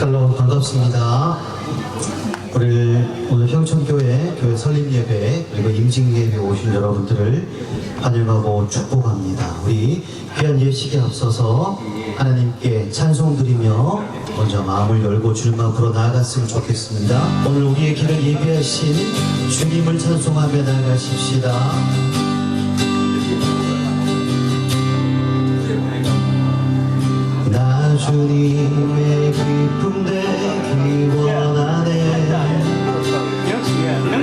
샬롬 반갑습니다. 오늘 평촌교회 교회 설립 예배 그리고 임직 예배 오신 여러분들을 환영하고 축복합니다. 우리 귀한 예식에 앞서서 하나님께 찬송 드리며 먼저 마음을 열고 주님 앞으로 나아갔으면 좋겠습니다. 오늘 우리의 길을 예비하신 주님을 찬송하며 나아가십시다. 나 주님의 기쁨 되기 원하네.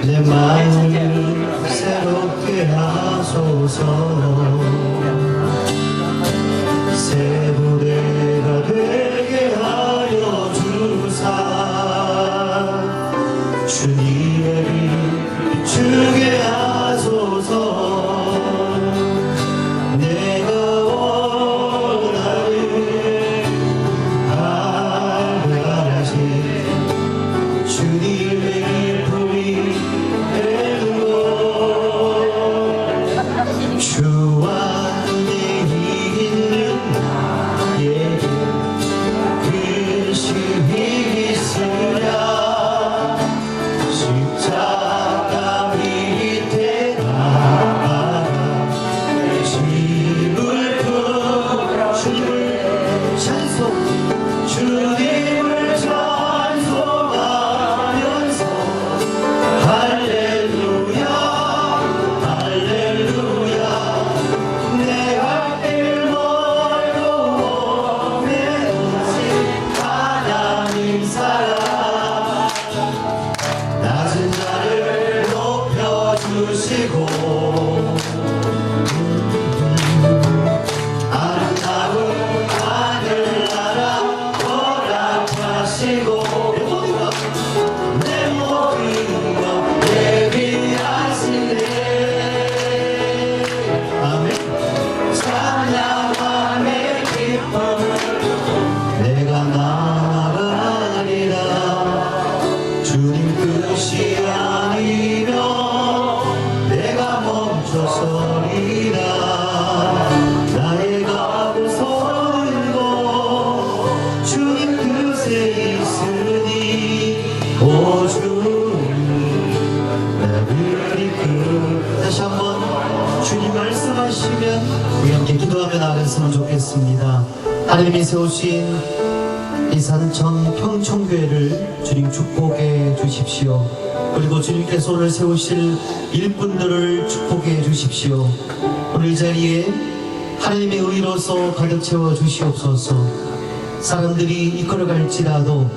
내 마음을 새롭게 하소서. 새 부대가 되게 하여 주사. 주님의 빛 비추게 하소서. 다시 한번 주님 말씀하시면 우리 함께 기도하며 나아갔으면 좋겠습니다. 하나님이 세우신 이 산천 평촌교회를 주님 축복해 주십시오. 그리고 주님께서 오늘 세우실 일꾼들을 축복해 주십시오. 오늘 이 자리에 하나님의 의로서 가득 채워 주시옵소서. 사람들이 이끌어갈지라도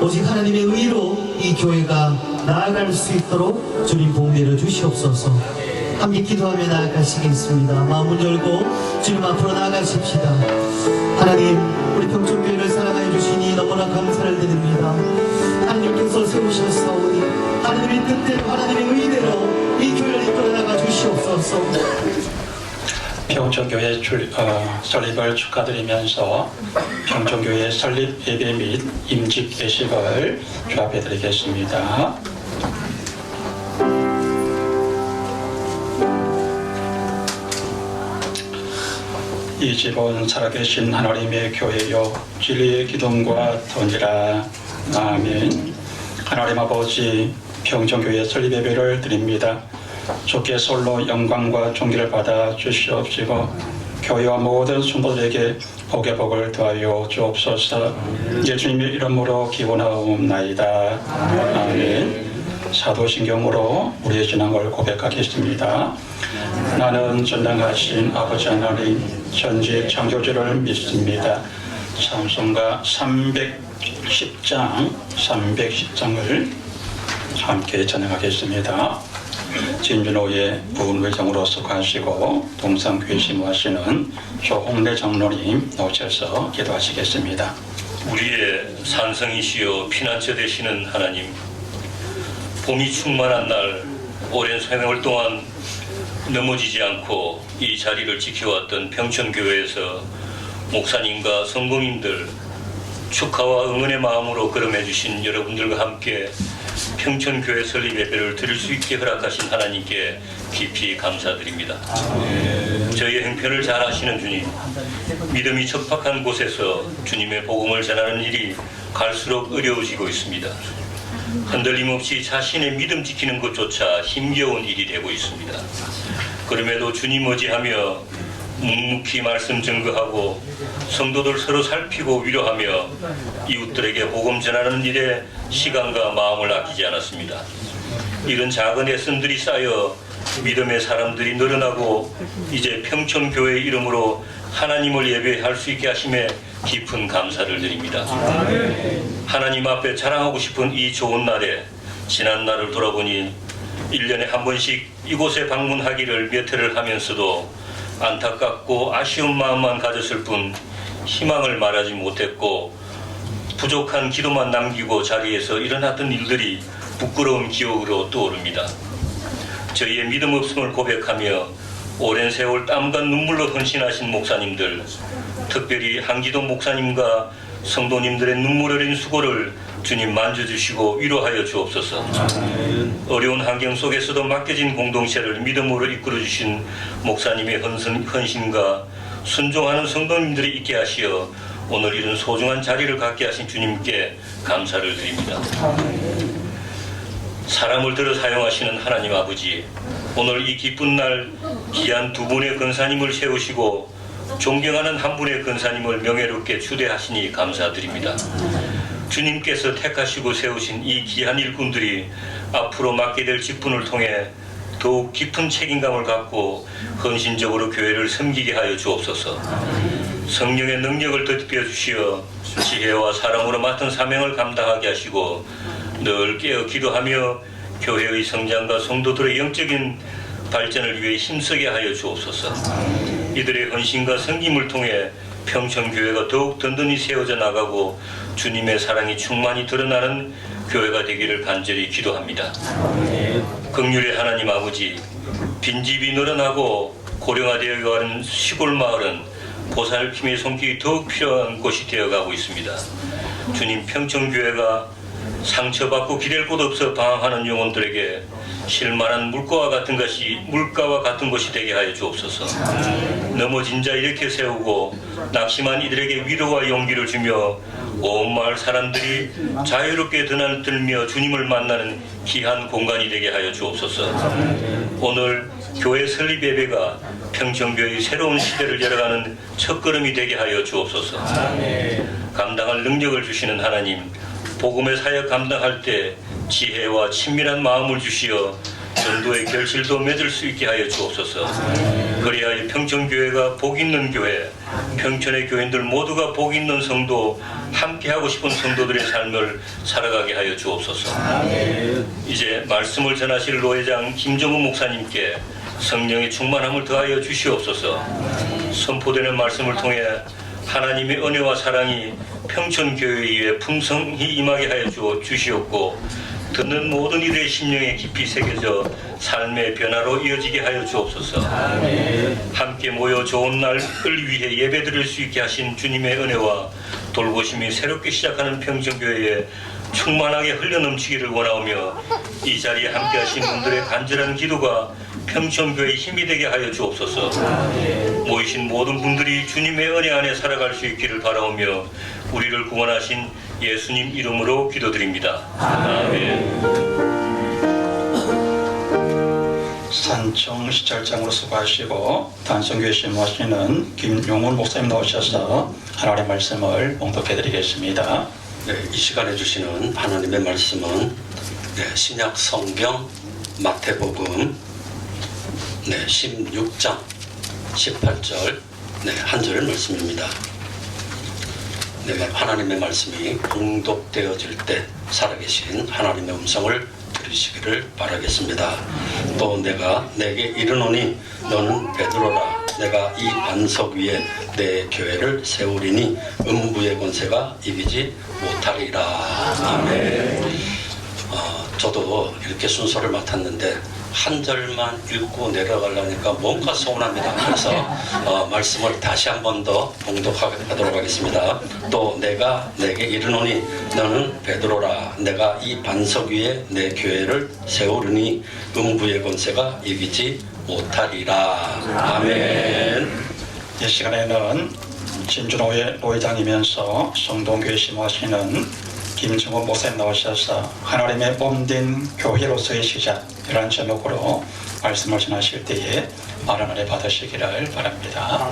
오직 하나님의 의로 이 교회가 나아갈 수 있도록 주님 복 내려 주시옵소서. 함께 기도하며 나아가시겠습니다. 마음을 열고 주님 앞으로 나아가십시다. 하나님, 우리 평촌교회를 사랑하여 주시니 너무나 감사를 드립니다. 하나님께서 세우셨사오니 하나님의 뜻대로 하나님의 의대로 이 교회를 이끌어 나가 주시옵소서. 평촌교회 설립을 축하드리면서 평촌교회 설립 예배 및 임직 예식을 주합해드리겠습니다. 이 집은 살아계신 하나님의 교회요 진리의 기둥과 터니라. 아멘. 하나님 아버지, 평촌교회 설립 예배를 드립니다. 주께 솔로 영광과 존귀를 받아 주시옵시고 교회와 모든 성도들에게 복의 복을 더하여 주옵소서. 예수님의 이름으로 기원하옵나이다. 아멘. 사도신경으로 우리의 신앙을 고백하겠습니다. 나는 전능하신 아버지 하나님 전지 창조주를 믿습니다. 찬송가 310장을 함께 전행하겠습니다. 진준호의 부흥회장으로 속하시고 동산교회 심무하시는 조홍래 장로님 나오셔서 기도하시겠습니다. 우리의 산성이시여 피난처 되시는 하나님, 봄이 충만한 날 오랜 생활 동안 넘어지지 않고 이 자리를 지켜왔던 평촌교회에서 목사님과 성공님들 축하와 응원의 마음으로 걸음해 주신 여러분들과 함께 평촌교회 설립 예배를 드릴 수 있게 허락하신 하나님께 깊이 감사드립니다. 저희의 형편을 잘 아시는 주님, 믿음이 척박한 곳에서 주님의 복음을 전하는 일이 갈수록 어려워지고 있습니다. 흔들림 없이 자신의 믿음 지키는 것조차 힘겨운 일이 되고 있습니다. 그럼에도 주님 의지하며 묵묵히 말씀 증거하고 성도들 서로 살피고 위로하며 이웃들에게 복음 전하는 일에 시간과 마음을 아끼지 않았습니다. 이런 작은 애씀들이 쌓여 믿음의 사람들이 늘어나고 이제 평촌교회 이름으로 하나님을 예배할 수 있게 하심에 깊은 감사를 드립니다. 하나님 앞에 자랑하고 싶은 이 좋은 날에 지난 날을 돌아보니 1년에 한 번씩 이곳에 방문하기를 몇 해를 하면서도 안타깝고 아쉬운 마음만 가졌을 뿐 희망을 말하지 못했고 부족한 기도만 남기고 자리에서 일어났던 일들이 부끄러운 기억으로 떠오릅니다. 저희의 믿음 없음을 고백하며 오랜 세월 땀과 눈물로 헌신하신 목사님들, 특별히 한기동 목사님과 성도님들의 눈물 어린 수고를 주님 만져주시고 위로하여 주옵소서. 어려운 환경 속에서도 맡겨진 공동체를 믿음으로 이끌어주신 목사님의 헌신과 순종하는 성도님들이 있게 하시어 오늘 이런 소중한 자리를 갖게 하신 주님께 감사를 드립니다. 사람을 들어 사용하시는 하나님 아버지, 오늘 이 기쁜 날 귀한 두 분의 권사님을 세우시고 존경하는 한 분의 권사님을 명예롭게 추대하시니 감사드립니다. 주님께서 택하시고 세우신 이 귀한 일꾼들이 앞으로 맡게 될 직분을 통해 더욱 깊은 책임감을 갖고 헌신적으로 교회를 섬기게 하여 주옵소서. 성령의 능력을 덧입혀 주시어 지혜와 사랑으로 맡은 사명을 감당하게 하시고 늘 깨어 기도하며 교회의 성장과 성도들의 영적인 발전을 위해 힘쓰게 하여 주옵소서. 이들의 헌신과 섬김을 통해 평촌교회가 더욱 든든히 세워져 나가고 주님의 사랑이 충만히 드러나는 교회가 되기를 간절히 기도합니다. 긍휼의 하나님 아버지, 빈집이 늘어나고 고령화되어 가는 시골 마을은 보살핌의 손길이 더욱 필요한 곳이 되어가고 있습니다. 주님, 평촌교회가 상처받고 기댈 곳 없어 방황하는 영혼들에게 실만한 물가와 같은 것이 되게 하여 주옵소서. 넘어진 자 일으켜 세우고 낙심한 이들에게 위로와 용기를 주며 온 마을 사람들이 자유롭게 드나들며 주님을 만나는 귀한 공간이 되게 하여 주옵소서. 오늘 교회 설립 예배가 평촌교회의 새로운 시대를 열어가는 첫걸음이 되게 하여 주옵소서. 감당할 능력을 주시는 하나님, 복음의 사역 감당할 때 지혜와 친밀한 마음을 주시어 전도의 결실도 맺을 수 있게 하여 주옵소서. 그래야 이 평촌교회가 복 있는 교회, 평촌의 교인들 모두가 복 있는 성도, 함께하고 싶은 성도들의 삶을 살아가게 하여 주옵소서. 이제 말씀을 전하실 노회장 김정은 목사님께 성령의 충만함을 더하여 주시옵소서. 선포되는 말씀을 통해 하나님의 은혜와 사랑이 평촌교회에 풍성히 임하게 하여 주시옵고 듣는 모든 이들의 심령에 깊이 새겨져 삶의 변화로 이어지게 하여 주옵소서. 함께 모여 좋은 날을 위해 예배드릴 수 있게 하신 주님의 은혜와 돌보심이 새롭게 시작하는 평촌교회에 충만하게 흘러넘치기를 원하오며 이 자리에 함께 하신 분들의 간절한 기도가 평촌교회의 힘이 되게 하여 주옵소서. 모이신 모든 분들이 주님의 은혜 안에 살아갈 수 있기를 바라오며 우리를 구원하신 예수님 이름으로 기도드립니다. 아멘. 산청 시찰장으로 수고하시고 단성교회 심호하시는 김용훈 목사님 나오셔서 하나님의 말씀을 봉독해드리겠습니다. 네, 이 시간에 주시는 하나님의 말씀은 신약 성경 마태복음 16장 18절 한 절 말씀입니다. 하나님의 말씀이 봉독되어질 때 살아계신 하나님의 음성을 들으시기를 바라겠습니다. 또 내가 내게 이르노니 너는 베드로라. 내가 이 반석 위에 내 교회를 세우리니 음부의 권세가 이기지 못하리라. 아멘. 저도 이렇게 순서를 맡았는데 한 절만 읽고 내려가려니까 뭔가 서운합니다. 그래서 말씀을 다시 한 번 더 봉독하도록 하겠습니다. 또 내가 내게 이르노니 너는 베드로라. 내가 이 반석 위에 내 교회를 세우리니 음부의 권세가 이기지 못하리라. 아멘. 이 시간에는 진주노회 노회장이면서 성동교회 심호하시는 김정원 목사님 나오셔서 하나님의 몸된 교회로서의 시작 이런 제목으로 말씀을 전하실 때에 많은 은혜 받으시기를 바랍니다.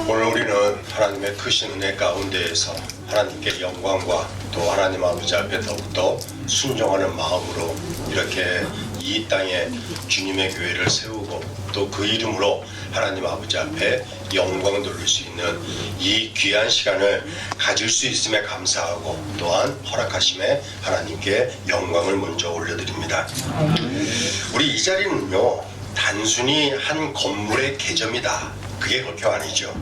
오늘 우리는 하나님의 크신 은혜 가운데에서 하나님께 영광과 또 하나님 아버지 앞에 더욱더 순종하는 마음으로 이렇게 이 땅에 주님의 교회를 세우고 또 그 이름으로 하나님 아버지 앞에 영광 돌릴 수 있는 이 귀한 시간을 가질 수 있음에 감사하고 또한 허락하심에 하나님께 영광을 먼저 올려드립니다. 우리 이 자리는요, 단순히 한 건물의 개점이다, 그게 그렇게 아니죠.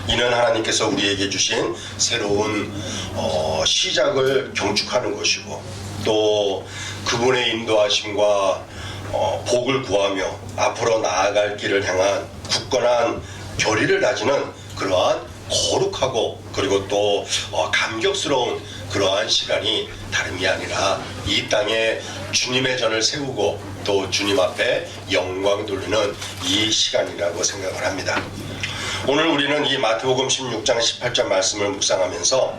이는 하나님께서 우리에게 주신 새로운 시작을 경축하는 것이고 또 그분의 인도하심과 복을 구하며 앞으로 나아갈 길을 향한 굳건한 결의를 다지는 그러한 거룩하고 그리고 또 감격스러운 그러한 시간이 다름이 아니라 이 땅에 주님의 전을 세우고 또 주님 앞에 영광 돌리는 이 시간이라고 생각을 합니다. 오늘 우리는 이 마태복음 16장 18절 말씀을 묵상하면서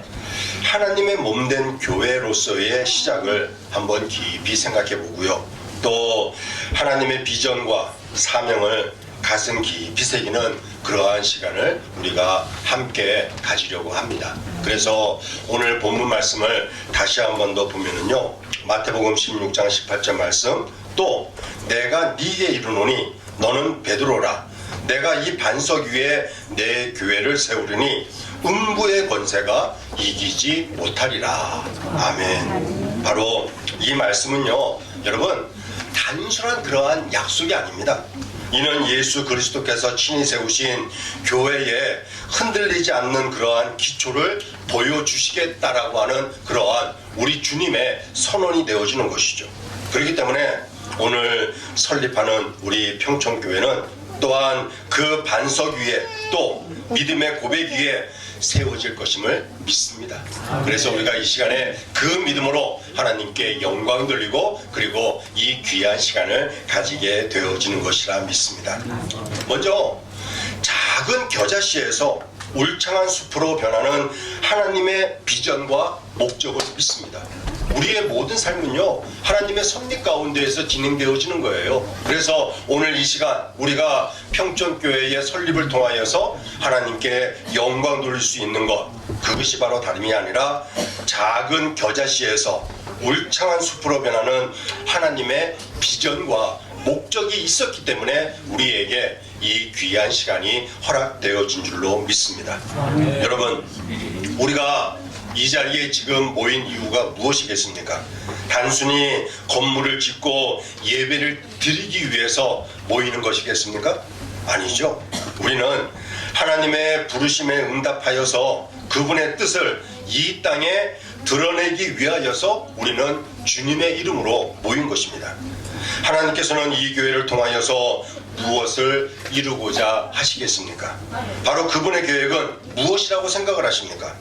하나님의 몸된 교회로서의 시작을 한번 깊이 생각해 보고요. 또 하나님의 비전과 사명을 가슴 깊이 새기는 그러한 시간을 우리가 함께 가지려고 합니다. 그래서 오늘 본문 말씀을 다시 한 번 더 보면은요, 마태복음 16장 18절 말씀, 또 내가 네게 이르노니 너는 베드로라. 내가 이 반석 위에 내 교회를 세우리니 음부의 권세가 이기지 못하리라. 아멘. 바로 이 말씀은요, 여러분, 단순한 그러한 약속이 아닙니다. 이는 예수 그리스도께서 친히 세우신 교회에 흔들리지 않는 그러한 기초를 보여주시겠다라고 하는 그러한 우리 주님의 선언이 되어지는 것이죠. 그렇기 때문에 오늘 설립하는 우리 평촌교회는 또한 그 반석 위에 또 믿음의 고백 위에 세워질 것임을 믿습니다. 그래서 우리가 이 시간에 그 믿음으로 하나님께 영광 돌리고 그리고 이 귀한 시간을 가지게 되어지는 것이라 믿습니다. 먼저 작은 겨자씨에서 울창한 숲으로 변하는 하나님의 비전과 목적을 믿습니다. 우리의 모든 삶은요, 하나님의 섭리 가운데에서 진행되어지는 거예요. 그래서 오늘 이 시간 우리가 평촌교회의 설립을 통하여서 하나님께 영광 돌릴 수 있는 것, 그것이 바로 다름이 아니라 작은 겨자씨에서 울창한 숲으로 변하는 하나님의 비전과 목적이 있었기 때문에 우리에게 이 귀한 시간이 허락되어진 줄로 믿습니다. 여러분, 우리가 이 자리에 지금 모인 이유가 무엇이겠습니까? 단순히 건물을 짓고 예배를 드리기 위해서 모이는 것이겠습니까? 아니죠. 우리는 하나님의 부르심에 응답하여서 그분의 뜻을 이 땅에 드러내기 위하여서 우리는 주님의 이름으로 모인 것입니다. 하나님께서는 이 교회를 통하여서 무엇을 이루고자 하시겠습니까? 바로 그분의 계획은 무엇이라고 생각을 하십니까?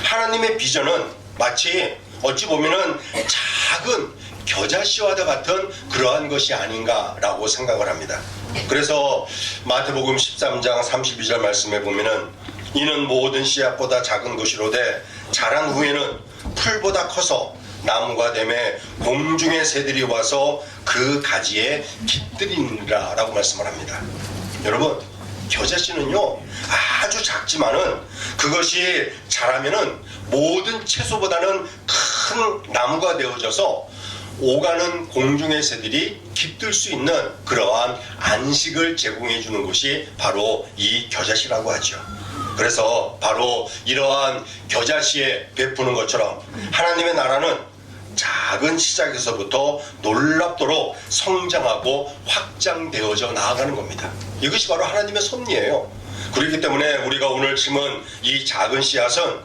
하나님의 비전은 마치 어찌 보면은 작은 겨자씨와 같은 그러한 것이 아닌가라고 생각을 합니다. 그래서 마태복음 13장 32절 말씀에 보면은 이는 모든 씨앗보다 작은 것이로되 자란 후에는 풀보다 커서 나무가 되매 공중의 새들이 와서 그 가지에 깃들이니라 라고 말씀을 합니다. 여러분, 겨자씨는요 아주 작지만은 그것이 자라면은 모든 채소보다는 큰 나무가 되어져서 오가는 공중의 새들이 깃들 수 있는 그러한 안식을 제공해 주는 것이 바로 이 겨자씨라고 하죠. 그래서 바로 이러한 겨자씨에 베푸는 것처럼 하나님의 나라는 작은 시작에서부터 놀랍도록 성장하고 확장되어져 나아가는 겁니다. 이것이 바로 하나님의 섭리예요. 그렇기 때문에 우리가 오늘 심은 이 작은 씨앗은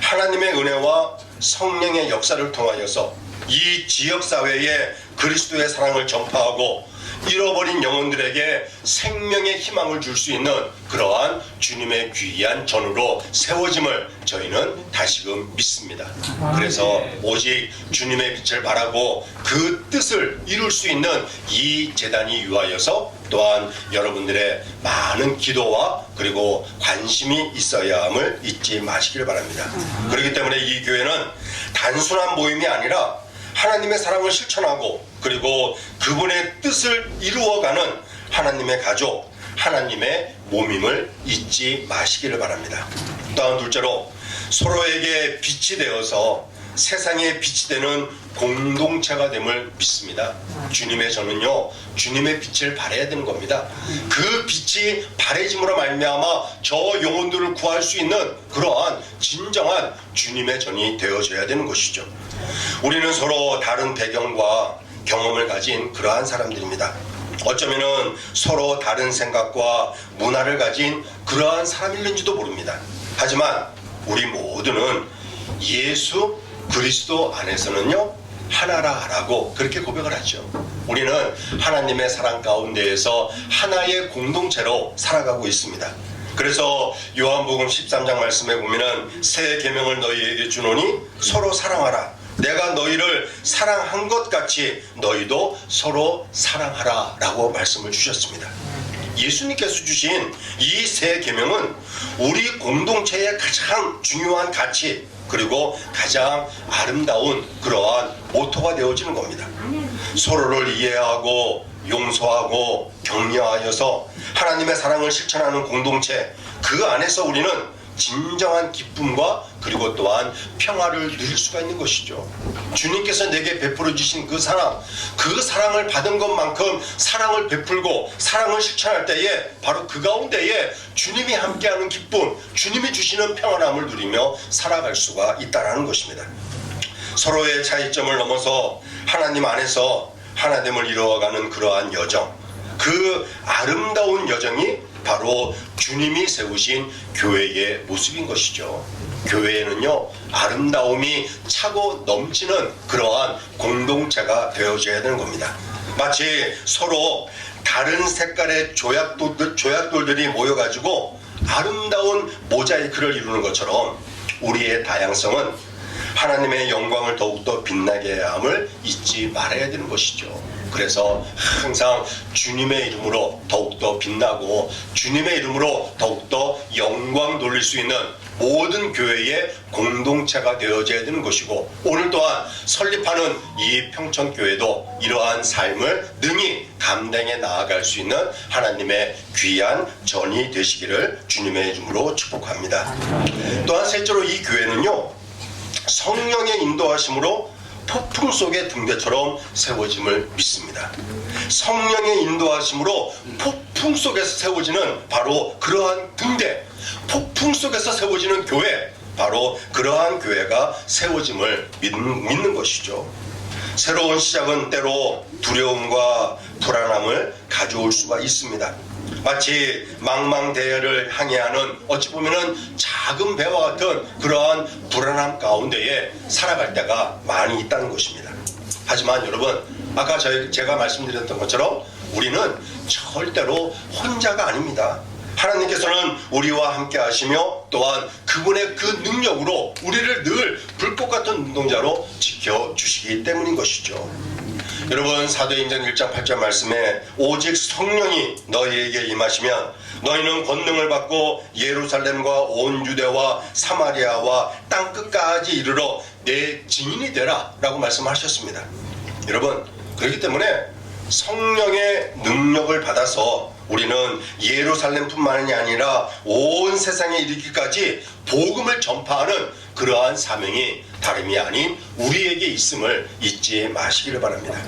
하나님의 은혜와 성령의 역사를 통하여서 이 지역사회에 그리스도의 사랑을 전파하고 잃어버린 영혼들에게 생명의 희망을 줄 수 있는 그러한 주님의 귀한 전우로 세워짐을 저희는 다시금 믿습니다. 그래서 오직 주님의 빛을 바라고 그 뜻을 이룰 수 있는 이 재단이 유하여서 또한 여러분들의 많은 기도와 그리고 관심이 있어야 함을 잊지 마시길 바랍니다. 그렇기 때문에 이 교회는 단순한 모임이 아니라 하나님의 사랑을 실천하고 그리고 그분의 뜻을 이루어가는 하나님의 가족, 하나님의 몸임을 잊지 마시기를 바랍니다. 또한 둘째로 서로에게 빛이 되어서 세상에 빛이 되는 공동체가 됨을 믿습니다. 주님의 전은요, 주님의 빛을 발해야 되는 겁니다. 그 빛이 발해짐으로 말미암아 저 영혼들을 구할 수 있는 그러한 진정한 주님의 전이 되어져야 되는 것이죠. 우리는 서로 다른 배경과 경험을 가진 그러한 사람들입니다. 어쩌면은 서로 다른 생각과 문화를 가진 그러한 사람일는지도 모릅니다. 하지만 우리 모두는 예수 그리스도 안에서는요 하나라라고 그렇게 고백을 하죠. 우리는 하나님의 사랑 가운데에서 하나의 공동체로 살아가고 있습니다. 그래서 요한복음 13장 말씀에 보면은 새 계명을 너희에게 주노니 서로 사랑하라. 내가 너희를 사랑한 것 같이 너희도 서로 사랑하라 라고 말씀을 주셨습니다. 예수님께서 주신 이 새 계명은 우리 공동체의 가장 중요한 가치 그리고 가장 아름다운 그러한 모토가 되어지는 겁니다. 서로를 이해하고 용서하고 격려하여서 하나님의 사랑을 실천하는 공동체, 그 안에서 우리는 진정한 기쁨과 그리고 또한 평화를 누릴 수가 있는 것이죠. 주님께서 내게 베풀어 주신 그 사랑을 받은 것만큼 사랑을 베풀고 사랑을 실천할 때에 바로 그 가운데에 주님이 함께하는 기쁨, 주님이 주시는 평안함을 누리며 살아갈 수가 있다는 것입니다. 서로의 차이점을 넘어서 하나님 안에서 하나됨을 이루어가는 그러한 여정, 그 아름다운 여정이 바로 주님이 세우신 교회의 모습인 것이죠. 교회에는요 아름다움이 차고 넘치는 그러한 공동체가 되어져야 되는 겁니다. 마치 서로 다른 색깔의 조약돌들이 모여가지고 아름다운 모자이크를 이루는 것처럼 우리의 다양성은 하나님의 영광을 더욱더 빛나게 해야 함을 잊지 말아야 되는 것이죠. 그래서 항상 주님의 이름으로 더욱더 빛나고 주님의 이름으로 더욱더 영광 돌릴 수 있는 모든 교회의 공동체가 되어져야 되는 것이고, 오늘 또한 설립하는 이 평천교회도 이러한 삶을 능히 감당해 나아갈 수 있는 하나님의 귀한 전이 되시기를 주님의 이름으로 축복합니다. 또한 셋째로 이 교회는요 성령의 인도하심으로 폭풍 속의 등대처럼 세워짐을 믿습니다. 성령의 인도하심으로 폭풍 속에서 세워지는 바로 그러한 등대, 폭풍 속에서 세워지는 교회, 바로 그러한 교회가 세워짐을 믿는 것이죠. 새로운 시작은 때로 두려움과 불안함을 가져올 수가 있습니다. 마치 망망대해를 항해하는 어찌 보면은 작은 배와 같은 그러한 불안함 가운데에 살아갈 때가 많이 있다는 것입니다. 하지만 여러분, 아까 제가 말씀드렸던 것처럼 우리는 절대로 혼자가 아닙니다. 하나님께서는 우리와 함께 하시며 또한 그분의 그 능력으로 우리를 늘 불꽃 같은 눈동자로 지켜주시기 때문인 것이죠. 여러분, 사도행전 1장 8절 말씀에 오직 성령이 너희에게 임하시면 너희는 권능을 받고 예루살렘과 온 유대와 사마리아와 땅끝까지 이르러 내 증인이 되라 라고 말씀하셨습니다. 여러분, 그렇기 때문에 성령의 능력을 받아서 우리는 예루살렘뿐만이 아니라 온 세상에 이르기까지 복음을 전파하는 그러한 사명이 다름이 아닌 우리에게 있음을 잊지 마시기를 바랍니다.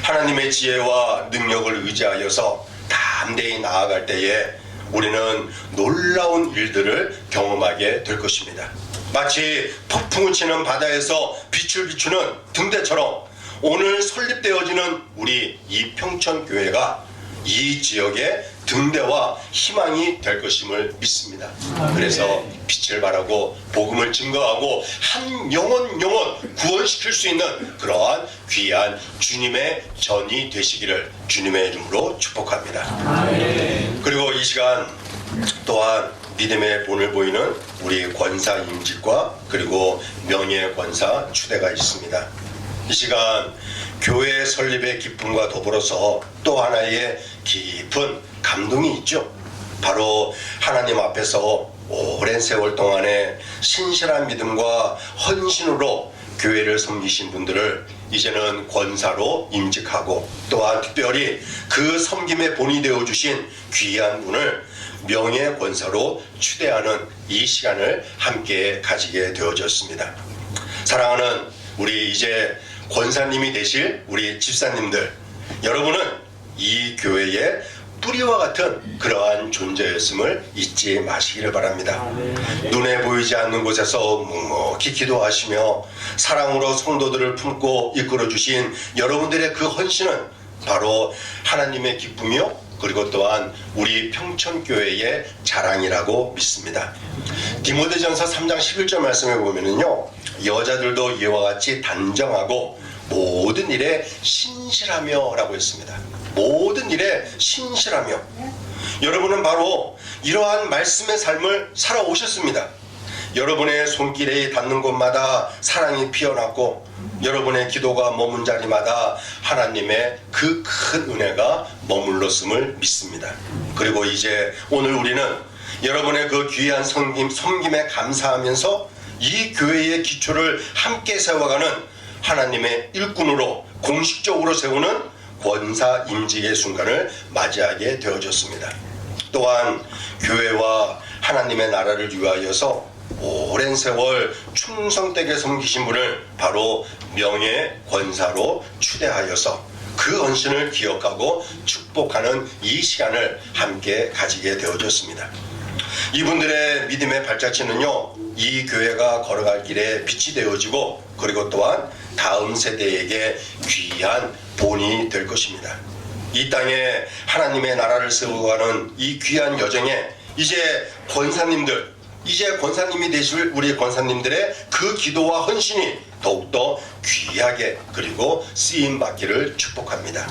하나님의 지혜와 능력을 의지하여서 담대히 나아갈 때에 우리는 놀라운 일들을 경험하게 될 것입니다. 마치 폭풍을 치는 바다에서 빛을 비추는 등대처럼 오늘 설립되어지는 우리 이 평천교회가 이 지역의 등대와 희망이 될 것임을 믿습니다. 그래서 빛을 발하고 복음을 증거하고 한 영혼 구원시킬 수 있는 그러한 귀한 주님의 전이 되시기를 주님의 이름으로 축복합니다. 그리고 이 시간 또한 믿음의 본을 보이는 우리 권사 임직과 그리고 명예 권사 추대가 있습니다. 이 시간 교회 설립의 기쁨과 더불어서 또 하나의 깊은 감동이 있죠. 바로 하나님 앞에서 오랜 세월 동안에 신실한 믿음과 헌신으로 교회를 섬기신 분들을 이제는 권사로 임직하고 또한 특별히 그 섬김의 본이 되어주신 귀한 분을 명예 권사로 추대하는 이 시간을 함께 가지게 되어졌습니다. 사랑하는 우리 이제 권사님이 되실 우리 집사님들, 여러분은 이 교회의 뿌리와 같은 그러한 존재였음을 잊지 마시기를 바랍니다. 눈에 보이지 않는 곳에서 묵묵히 기도하시며 사랑으로 성도들을 품고 이끌어주신 여러분들의 그 헌신은 바로 하나님의 기쁨이요 그리고 또한 우리 평천교회의 자랑이라고 믿습니다. 디모데전서 3장 11절 말씀에 보면은요, 여자들도 이와 같이 단정하고 모든 일에 신실하며 라고 했습니다. 모든 일에 신실하며. 여러분은 바로 이러한 말씀의 삶을 살아오셨습니다. 여러분의 손길에 닿는 곳마다 사랑이 피어났고 여러분의 기도가 머문 자리마다 하나님의 그 큰 은혜가 머물렀음을 믿습니다. 그리고 이제 오늘 우리는 여러분의 그 귀한 섬김에 감사하면서 이 교회의 기초를 함께 세워가는 하나님의 일꾼으로 공식적으로 세우는 권사 임직의 순간을 맞이하게 되어졌습니다. 또한 교회와 하나님의 나라를 위하여서 오랜 세월 충성되게 섬기신 분을 바로 명예 권사로 추대하여서 그 헌신을 기억하고 축복하는 이 시간을 함께 가지게 되어졌습니다. 이분들의 믿음의 발자취는요, 이 교회가 걸어갈 길에 빛이 되어지고 그리고 또한 다음 세대에게 귀한 본이 될 것입니다. 이 땅에 하나님의 나라를 세워가는 이 귀한 여정에 이제 권사님이 되실 우리 권사님들의 그 기도와 헌신이 더욱더 귀하게 그리고 쓰임받기를 축복합니다.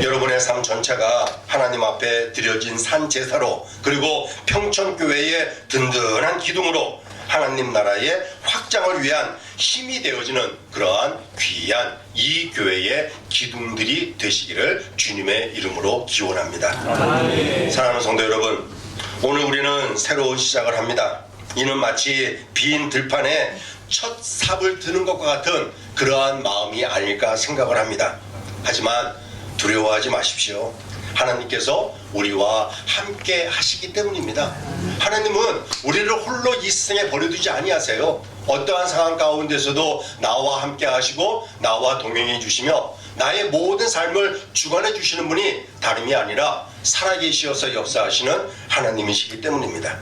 여러분의 삶 전체가 하나님 앞에 드려진 산제사로 그리고 평천교회의 든든한 기둥으로 하나님 나라의 확장을 위한 힘이 되어지는 그러한 귀한 이 교회의 기둥들이 되시기를 주님의 이름으로 기원합니다. 사랑하는 성도 여러분, 오늘 우리는 새로운 시작을 합니다. 이는 마치 빈 들판에 첫 삽을 드는 것과 같은 그러한 마음이 아닐까 생각을 합니다. 하지만 두려워하지 마십시오. 하나님께서 우리와 함께 하시기 때문입니다. 하나님은 우리를 홀로 이 세상에 버려두지 아니하세요. 어떠한 상황 가운데서도 나와 함께 하시고 나와 동행해 주시며 나의 모든 삶을 주관해 주시는 분이 다름이 아니라 살아계시어서 역사하시는 하나님이시기 때문입니다.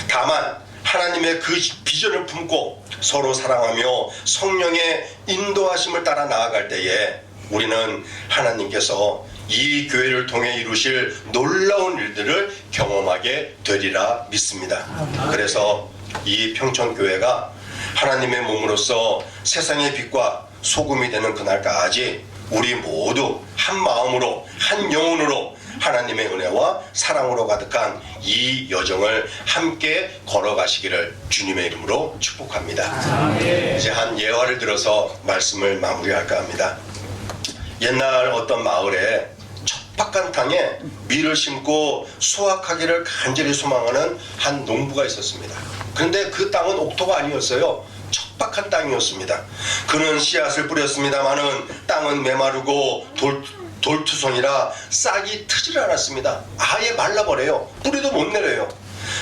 다만 하나님의 그 비전을 품고 서로 사랑하며 성령의 인도하심을 따라 나아갈 때에 우리는 하나님께서 이 교회를 통해 이루실 놀라운 일들을 경험하게 되리라 믿습니다. 그래서 이 평천교회가 하나님의 몸으로서 세상의 빛과 소금이 되는 그날까지 우리 모두 한 마음으로 한 영혼으로 하나님의 은혜와 사랑으로 가득한 이 여정을 함께 걸어가시기를 주님의 이름으로 축복합니다. 이제 한 예화를 들어서 말씀을 마무리할까 합니다. 옛날 어떤 마을에 척박한 땅에 밀을 심고 수확하기를 간절히 소망하는 한 농부가 있었습니다. 그런데 그 땅은 옥토가 아니었어요. 척박한 땅이었습니다. 그는 씨앗을 뿌렸습니다마는 땅은 메마르고 돌투성이라 싹이 트질 않았습니다. 아예 말라버려요. 뿌리도 못 내려요.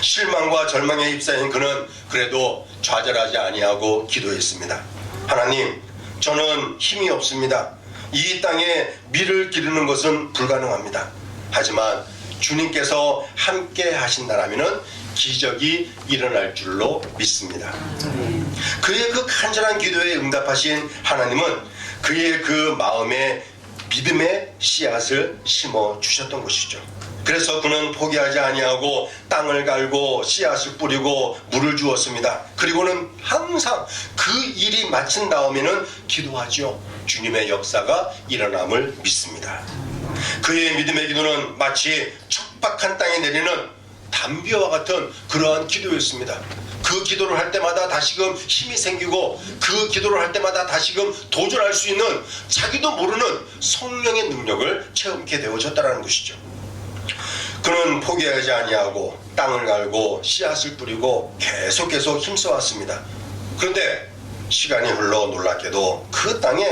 실망과 절망에 휩싸인 그는 그래도 좌절하지 아니하고 기도했습니다. 하나님, 저는 힘이 없습니다. 이 땅에 밀을 기르는 것은 불가능합니다. 하지만 주님께서 함께 하신다라면 기적이 일어날 줄로 믿습니다. 그의 그 간절한 기도에 응답하신 하나님은 그의 그 마음에 믿음의 씨앗을 심어 주셨던 것이죠. 그래서 그는 포기하지 아니하고 땅을 갈고 씨앗을 뿌리고 물을 주었습니다. 그리고는 항상 그 일이 마친 다음에는 기도하죠. 주님의 역사가 일어남을 믿습니다. 그의 믿음의 기도는 마치 척박한 땅에 내리는 담비와 같은 그러한 기도였습니다. 그 기도를 할 때마다 다시금 힘이 생기고 그 기도를 할 때마다 다시금 도전할 수 있는 자기도 모르는 성령의 능력을 체험하게 되어졌다는 것이죠. 그는 포기하지 아니하고 땅을 갈고 씨앗을 뿌리고 계속 힘써왔습니다. 그런데 시간이 흘러 놀랍게도 그 땅에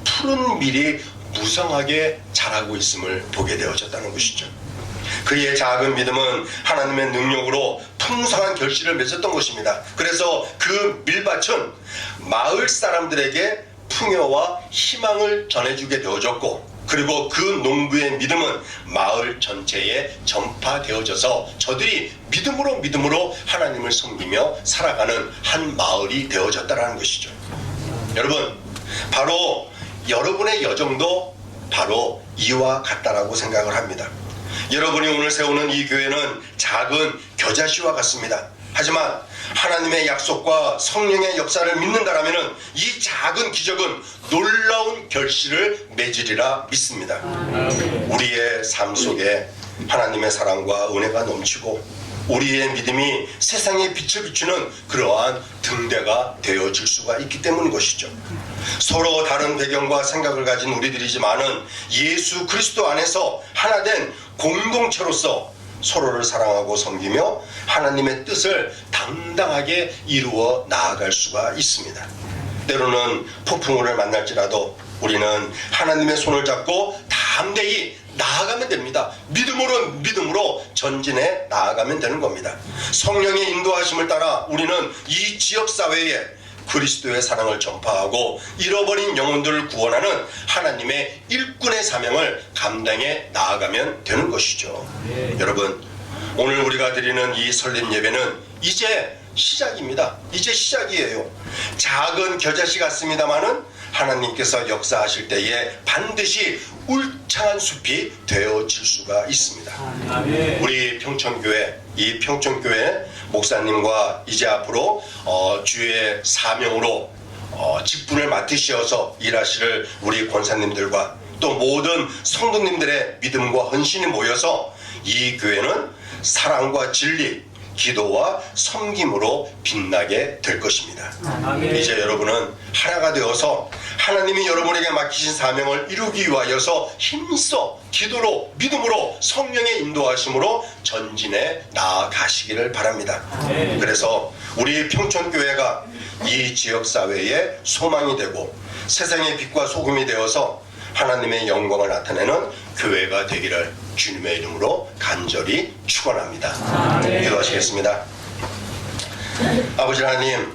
푸른 밀이 무성하게 자라고 있음을 보게 되어졌다는 것이죠. 그의 작은 믿음은 하나님의 능력으로 풍성한 결실을 맺었던 것입니다. 그래서 그 밀밭은 마을 사람들에게 풍요와 희망을 전해주게 되어졌고, 그리고 그 농부의 믿음은 마을 전체에 전파되어져서 저들이 믿음으로 하나님을 섬기며 살아가는 한 마을이 되어졌다는 것이죠. 여러분, 바로 여러분의 여정도 바로 이와 같다라고 생각을 합니다. 여러분이 오늘 세우는 이 교회는 작은 겨자씨와 같습니다. 하지만 하나님의 약속과 성령의 역사를 믿는다라면 이 작은 기적은 놀라운 결실을 맺으리라 믿습니다. 우리의 삶 속에 하나님의 사랑과 은혜가 넘치고 우리의 믿음이 세상에 빛을 비추는 그러한 등대가 되어질 수가 있기 때문인 것이죠. 서로 다른 배경과 생각을 가진 우리들이지만은 예수 그리스도 안에서 하나된 공동체로서 서로를 사랑하고 섬기며 하나님의 뜻을 당당하게 이루어 나아갈 수가 있습니다. 때로는 폭풍우를 만날지라도 우리는 하나님의 손을 잡고 담대히 나아가면 됩니다. 믿음으로 전진해 나아가면 되는 겁니다. 성령의 인도하심을 따라 우리는 이 지역사회에 그리스도의 사랑을 전파하고 잃어버린 영혼들을 구원하는 하나님의 일꾼의 사명을 감당해 나아가면 되는 것이죠. 여러분, 오늘 우리가 드리는 이 설립 예배는 이제 시작입니다. 이제 시작이에요. 작은 겨자씨 같습니다마는 하나님께서 역사하실 때에 반드시 울창한 숲이 되어질 수가 있습니다. 우리 평촌교회, 이 평촌교회 목사님과 이제 앞으로 주의 사명으로 직분을 맡으시어서 일하실 우리 권사님들과 또 모든 성도님들의 믿음과 헌신이 모여서 이 교회는 사랑과 진리, 기도와 섬김으로 빛나게 될 것입니다. 이제 여러분은 하나가 되어서 하나님이 여러분에게 맡기신 사명을 이루기 위하여서 힘써 기도로 믿음으로 성령의 인도하심으로 전진해 나아가시기를 바랍니다. 그래서 우리 평촌교회가 이 지역사회의 소망이 되고 세상의 빛과 소금이 되어서 하나님의 영광을 나타내는 교회가 되기를 주님의 이름으로 간절히 축원합니다. 기도하시겠습니다. 아버지 하나님,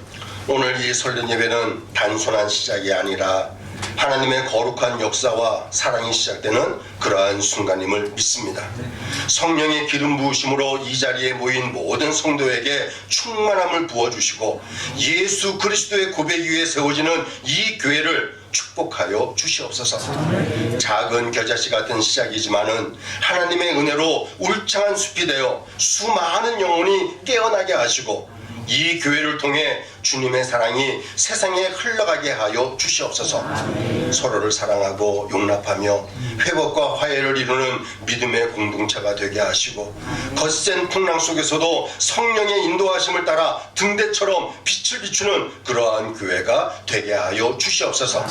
오늘 이 설립 예배는 단순한 시작이 아니라 하나님의 거룩한 역사와 사랑이 시작되는 그러한 순간임을 믿습니다. 성령의 기름 부으심으로 이 자리에 모인 모든 성도에게 충만함을 부어주시고 예수 그리스도의 고백 위에 세워지는 이 교회를 축복하여 주시옵소서. 작은 겨자씨 같은 시작이지만은 하나님의 은혜로 울창한 숲이 되어 수많은 영혼이 깨어나게 하시고 이 교회를 통해 주님의 사랑이 세상에 흘러가게 하여 주시옵소서. 서로를 사랑하고 용납하며 회복과 화해를 이루는 믿음의 공동체가 되게 하시고 거센 풍랑 속에서도 성령의 인도하심을 따라 등대처럼 빛을 비추는 그러한 교회가 되게 하여 주시옵소서.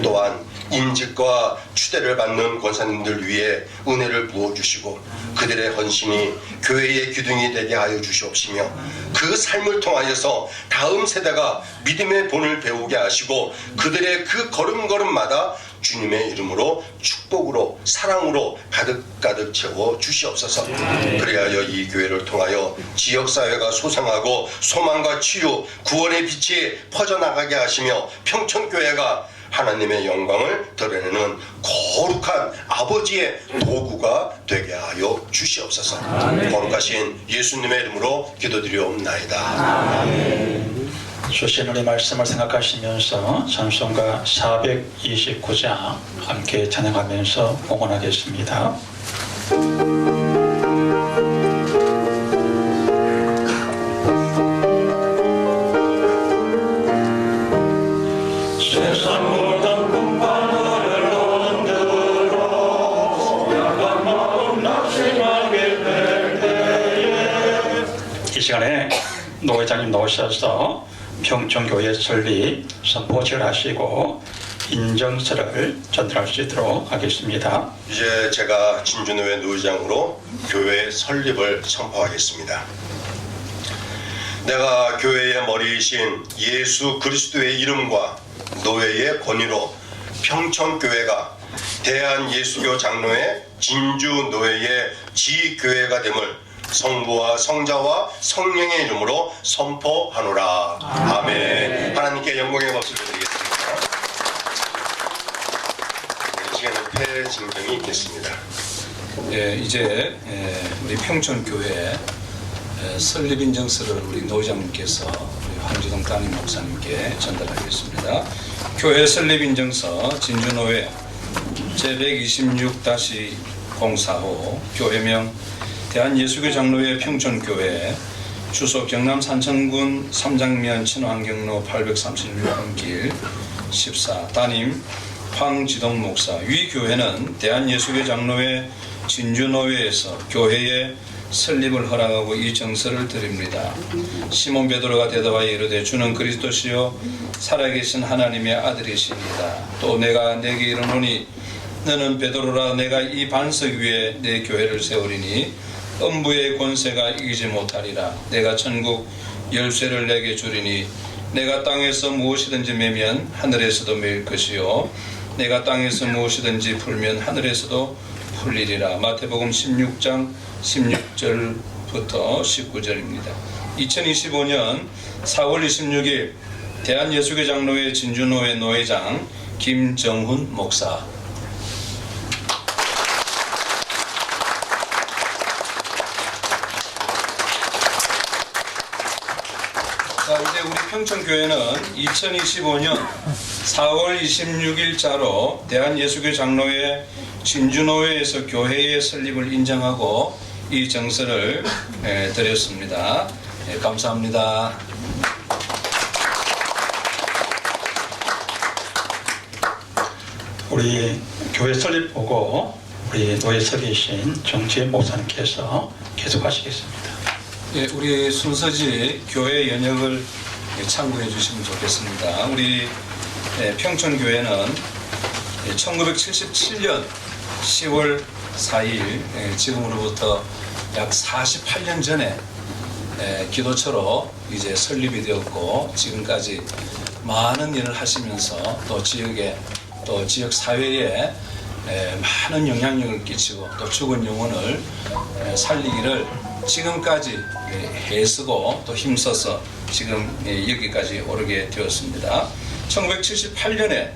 또한 인직과 추대를 받는 권사님들 위해 은혜를 부어주시고 그들의 헌신이 교회의 기둥이 되게 하여 주시옵시며 그 삶을 통하여서 다음 세대가 믿음의 본을 배우게 하시고 그들의 그 걸음걸음마다 주님의 이름으로 축복으로 사랑으로 가득가득 채워 주시옵소서. 그리하여 이 교회를 통하여 지역사회가 소생하고 소망과 치유, 구원의 빛이 퍼져나가게 하시며 평촌교회가 하나님의 영광을 드러내는 거룩한 아버지의 도구가 되게 하여 주시옵소서. 거룩하신 예수님의 이름으로 기도드리옵나이다. 주신 우리 말씀을 생각하시면서 찬송가 429장 함께 찬양하면서 봉헌하겠습니다. 노회장님 나오셔서 평촌교회 설립 선포식을 하시고 인정서를 전달할 수 있도록 하겠습니다. 이제 제가 진주노회 노회장으로 교회 설립을 선포하겠습니다. 내가 교회의 머리이신 예수 그리스도의 이름과 노회의 권위로 평촌교회가 대한예수교 장로회 진주노회의 지교회가 됨을 성부와 성자와 성령의 이름으로 선포하노라. 아멘. 하나님께 영광의 박수를 드리겠습니다. 이 시간에 폐증정이 있겠습니다. 예, 이제 우리 평촌교회 설립 인정서를 우리 노회장님께서 우리 황지동 담임 목사님께 전달하겠습니다. 교회 설립 인정서 진주노회 제126-04호 교회명 대한예수교 장로회 평촌교회 주소 경남 산천군 삼장면 친환경로 836길 14 담임 황지동 목사. 위 교회는 대한예수교 장로회 진주노회에서 교회의 설립을 허락하고 이 정서를 드립니다. 시몬 베드로가 대답하여 이르되 주는 그리스도시요 살아계신 하나님의 아들이시니이다. 또 내가 내게 이르노니 너는 베드로라. 내가 이 반석 위에 내 교회를 세우리니 음부의 권세가 이기지 못하리라. 내가 천국 열쇠를 내게 주리니 내가 땅에서 무엇이든지 매면 하늘에서도 매일 것이요 내가 땅에서 무엇이든지 풀면 하늘에서도 풀리리라. 마태복음 16장 16절부터 19절입니다. 2025년 4월 26일 대한예수교 장로회 진주노회 노회장 김정훈 목사. 자, 이제 우리 평촌교회는 2025년 4월 26일자로 대한예수교 장로회 진주노회에서 교회의 설립을 인정하고 이 정서를 드렸습니다. 감사합니다. 우리 교회 설립 보고 우리 노회 설계신 정지혜 목사님께서 계속하시겠습니다. 예, 우리 순서지 교회 연역을 참고해 주시면 좋겠습니다. 우리 평촌교회는 1977년 10월 4일 지금으로부터 약 48년 전에 기도처로 이제 설립이 되었고 지금까지 많은 일을 하시면서 또 지역에 또 지역 사회에 많은 영향력을 끼치고 또 죽은 영혼을 살리기를 지금까지 애쓰고 또 힘써서 지금 여기까지 오르게 되었습니다. 1978년에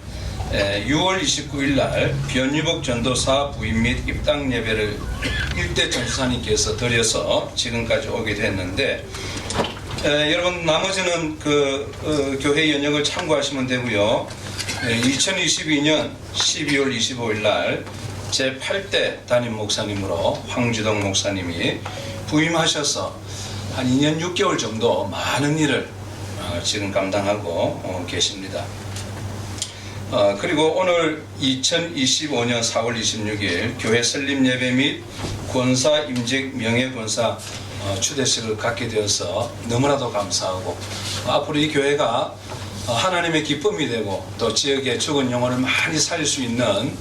6월 29일 날 변유복 전도사 부임 및 입당 예배를 일대 전도사님께서 드려서 지금까지 오게 됐는데 여러분 나머지는 그 교회 연역을 참고하시면 되고요. 2022년 12월 25일 날 제8대 담임 목사님으로 황지동 목사님이 부임하셔서 한 2년 6개월 정도 많은 일을 지금 감당하고 계십니다. 그리고 오늘 2025년 4월 26일 교회 설립 예배 및 권사 임직 명예권사 추대식을 갖게 되어서 너무나도 감사하고 앞으로 이 교회가 하나님의 기쁨이 되고 또 지역의 죽은 영혼을 많이 살릴 수 있는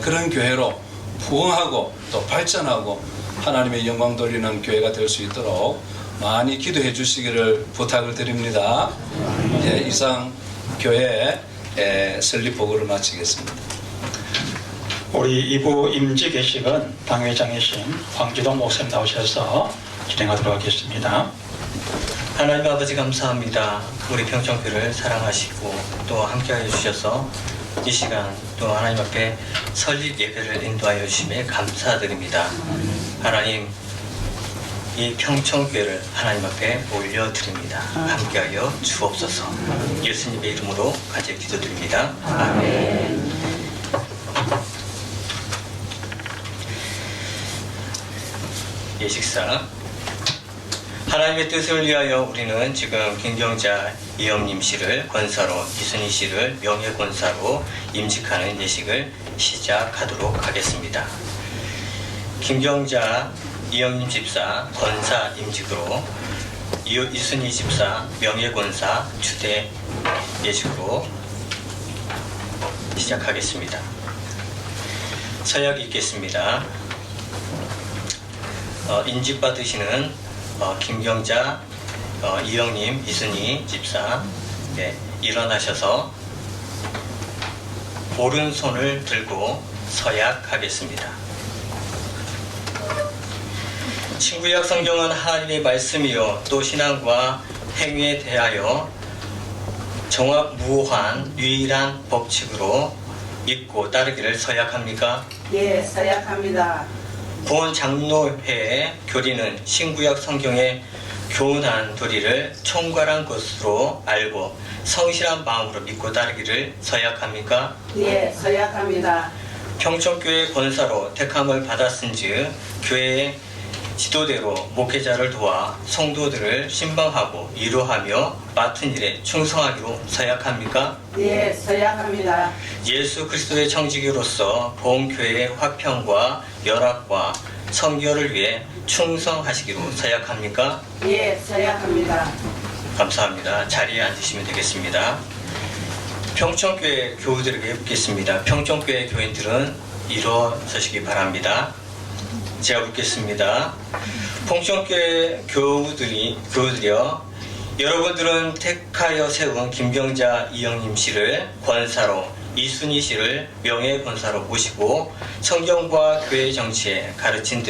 그런 교회로 부흥하고 또 발전하고 하나님의 영광 돌리는 교회가 될 수 있도록 많이 기도해 주시기를 부탁을 드립니다. 이상 교회 설립 보고를 마치겠습니다. 우리 2부 임지 계식은 당회장이신 황지동 목사님 나오셔서 진행하도록 하겠습니다. 하나님 아버지 감사합니다. 우리 평촌교회를 사랑하시고 또 함께하여 주셔서 이 시간 또 하나님 앞에 설립 예배를 인도하여 주심에 감사드립니다. 하나님 이 평촌교회를 하나님 앞에 올려드립니다. 함께하여 주옵소서. 예수님의 이름으로 간절히 기도드립니다. 아멘. 예식사 하나님의 뜻을 위하여 우리는 지금 김경자 이영님 씨를 권사로 이순희 씨를 명예권사로 임직하는 예식을 시작하도록 하겠습니다. 김경자 이영님 집사 권사 임직으로 이순희 집사 명예권사 추대 예식으로 시작하겠습니다. 서약 읽겠습니다. 인직받으시는 김경자 이영님 이순희 집사 일어나셔서 오른손을 들고 서약하겠습니다. 신구약 성경은 하나님의 말씀이요 또 신앙과 행위에 대하여 정확무한 유일한 법칙으로 믿고 따르기를 서약합니까? 예, 서약합니다. 본 장로회의 교리는 신구약 성경의 교훈한 도리를 총괄한 것으로 알고 성실한 마음으로 믿고 따르기를 서약합니까? 예, 서약합니다. 평촌교회 권사로 택함을 받았은즉 교회의 지도대로 목회자를 도와 성도들을 신방하고 위로하며 맡은 일에 충성하기로 서약합니까? 예, 서약합니다. 예수 그리스도의 청지기로서 본교회의 화평과 열악과 선교를 위해 충성하시기로 서약합니까? 예, 서약합니다. 감사합니다. 자리에 앉으시면 되겠습니다. 평촌교회 교우들에게 묻겠습니다. 평촌교회 교인들은 일어서시기 바랍니다. 제가 묻겠습니다. 평촌교회 교우들이여 여러분들은 택하여 세운 김경자 이영님 씨를 권사로 이순희 씨를 명예권사로 모시고 성경과 교회 정치에 가르친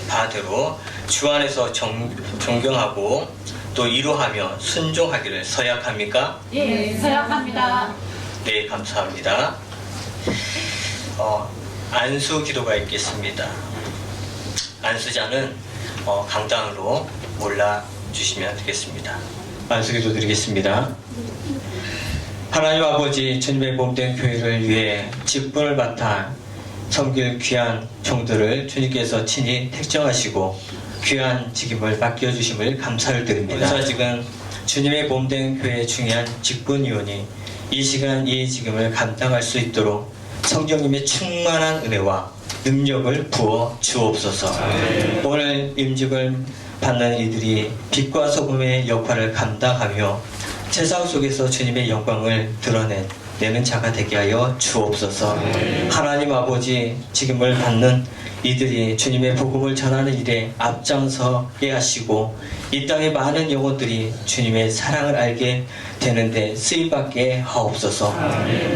바대로 주 안에서 존경하고 또 위로하며 순종하기를 서약합니까? 예, 서약합니다. 네, 감사합니다. 안수 기도가 있겠습니다. 안수자는 강당으로 올라주시면 되겠습니다. 안수 기도 드리겠습니다. 하나님 아버지 주님의 몸된 교회를 위해 직분을 맡아 섬길 귀한 종들을 주님께서 친히 택정하시고 귀한 직임을 맡겨주심을 감사를 드립니다. 권사직은 주님의 몸된 교회의 중요한 직분이오니 이 시간 이 직임을 감당할 수 있도록 성령님의 충만한 은혜와 능력을 부어 주옵소서. 오늘 임직을 받는 이들이 빛과 소금의 역할을 감당하며 세상 속에서 주님의 영광을 드러내는 자가 되게 하여 주옵소서. 하나님 아버지 직임을 받는 이들이 주님의 복음을 전하는 일에 앞장서게 하시고 이 땅의 많은 영혼들이 주님의 사랑을 알게 되는데 쓰임받게 하옵소서.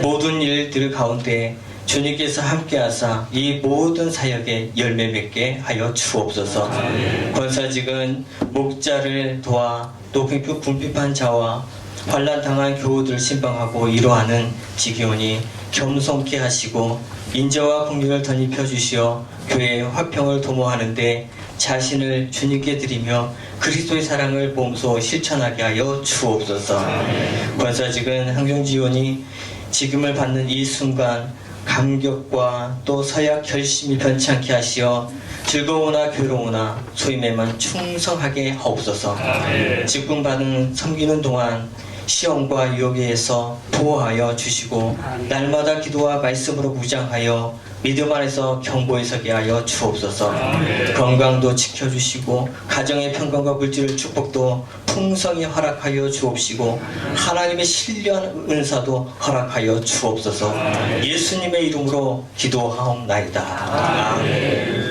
모든 일들 가운데 주님께서 함께하사 이 모든 사역에 열매 맺게 하여 주옵소서. 권사직은 목자를 도와 또 궁핍한 자와 환난당한 교우들을 신방하고 위로하는 직이오니 겸손케 하시고 인자와 공의를 덧입혀 주시어 교회의 화평을 도모하는데 자신을 주님께 드리며 그리스도의 사랑을 몸소 실천하게 하여 주옵소서. 권사직은 항정지원이 직임을 받는 이 순간 감격과 또 서약 결심이 변치 않게 하시어 즐거우나 괴로우나 소임에만 충성하게 하옵소서. 직분 받은 섬기는 동안 시험과 유혹에서 보호하여 주시고 날마다 기도와 말씀으로 무장하여 믿음 안에서 경고에 서게 하여 주옵소서. 건강도 지켜주시고 가정의 평강과 물질의 축복도 풍성히 허락하여 주옵시고 하나님의 신령 은사도 허락하여 주옵소서. 예수님의 이름으로 기도하옵나이다. 아멘.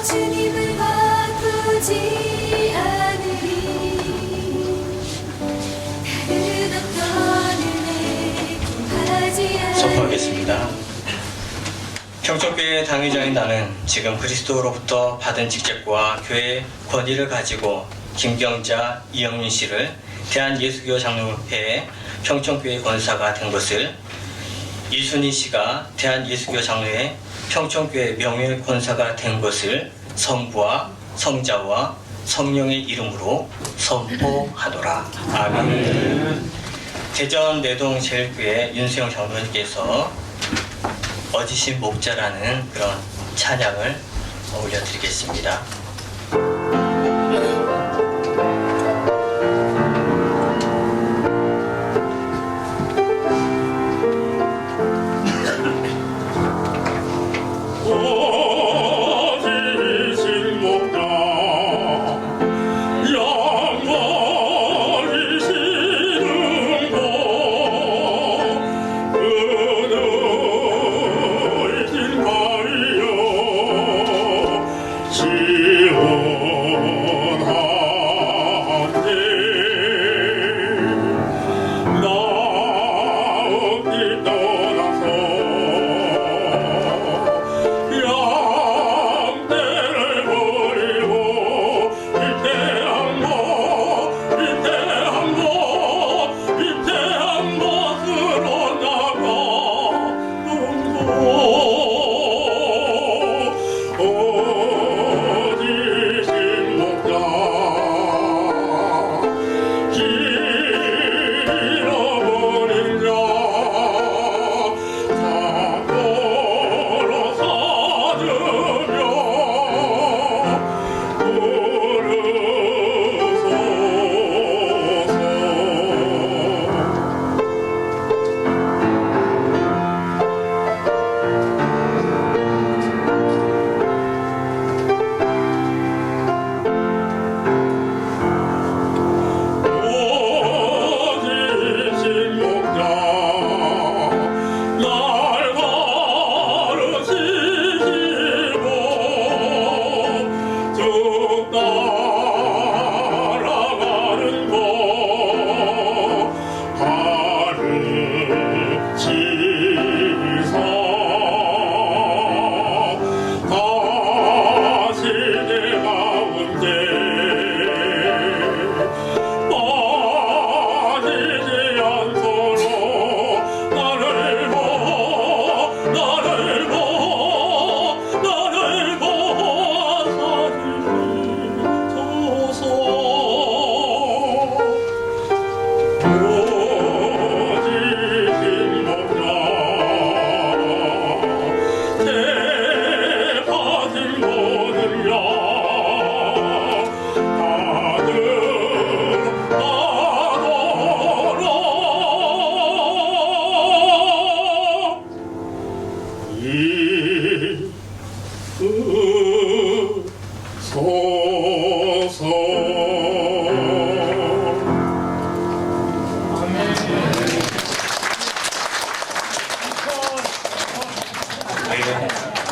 주님을 바꾸지 않으리 다른 어떤 은혜 구하지 않으리. 선포하겠습니다. 평촌교회 당회장인 나는 지금 그리스도로부터 받은 직책과 교회의 권위를 가지고 김경자 이영민 씨를 대한예수교 장로회의 평촌교회 권사가 된 것을, 이순희 씨가 대한예수교 장로회 평촌교회 명예 권사가 된 것을 성부와 성자와 성령의 이름으로 선포하노라. 아멘. 대전 내동 제일교회 윤수영 장로님께서 어지신 목자라는 그런 찬양을 올려드리겠습니다.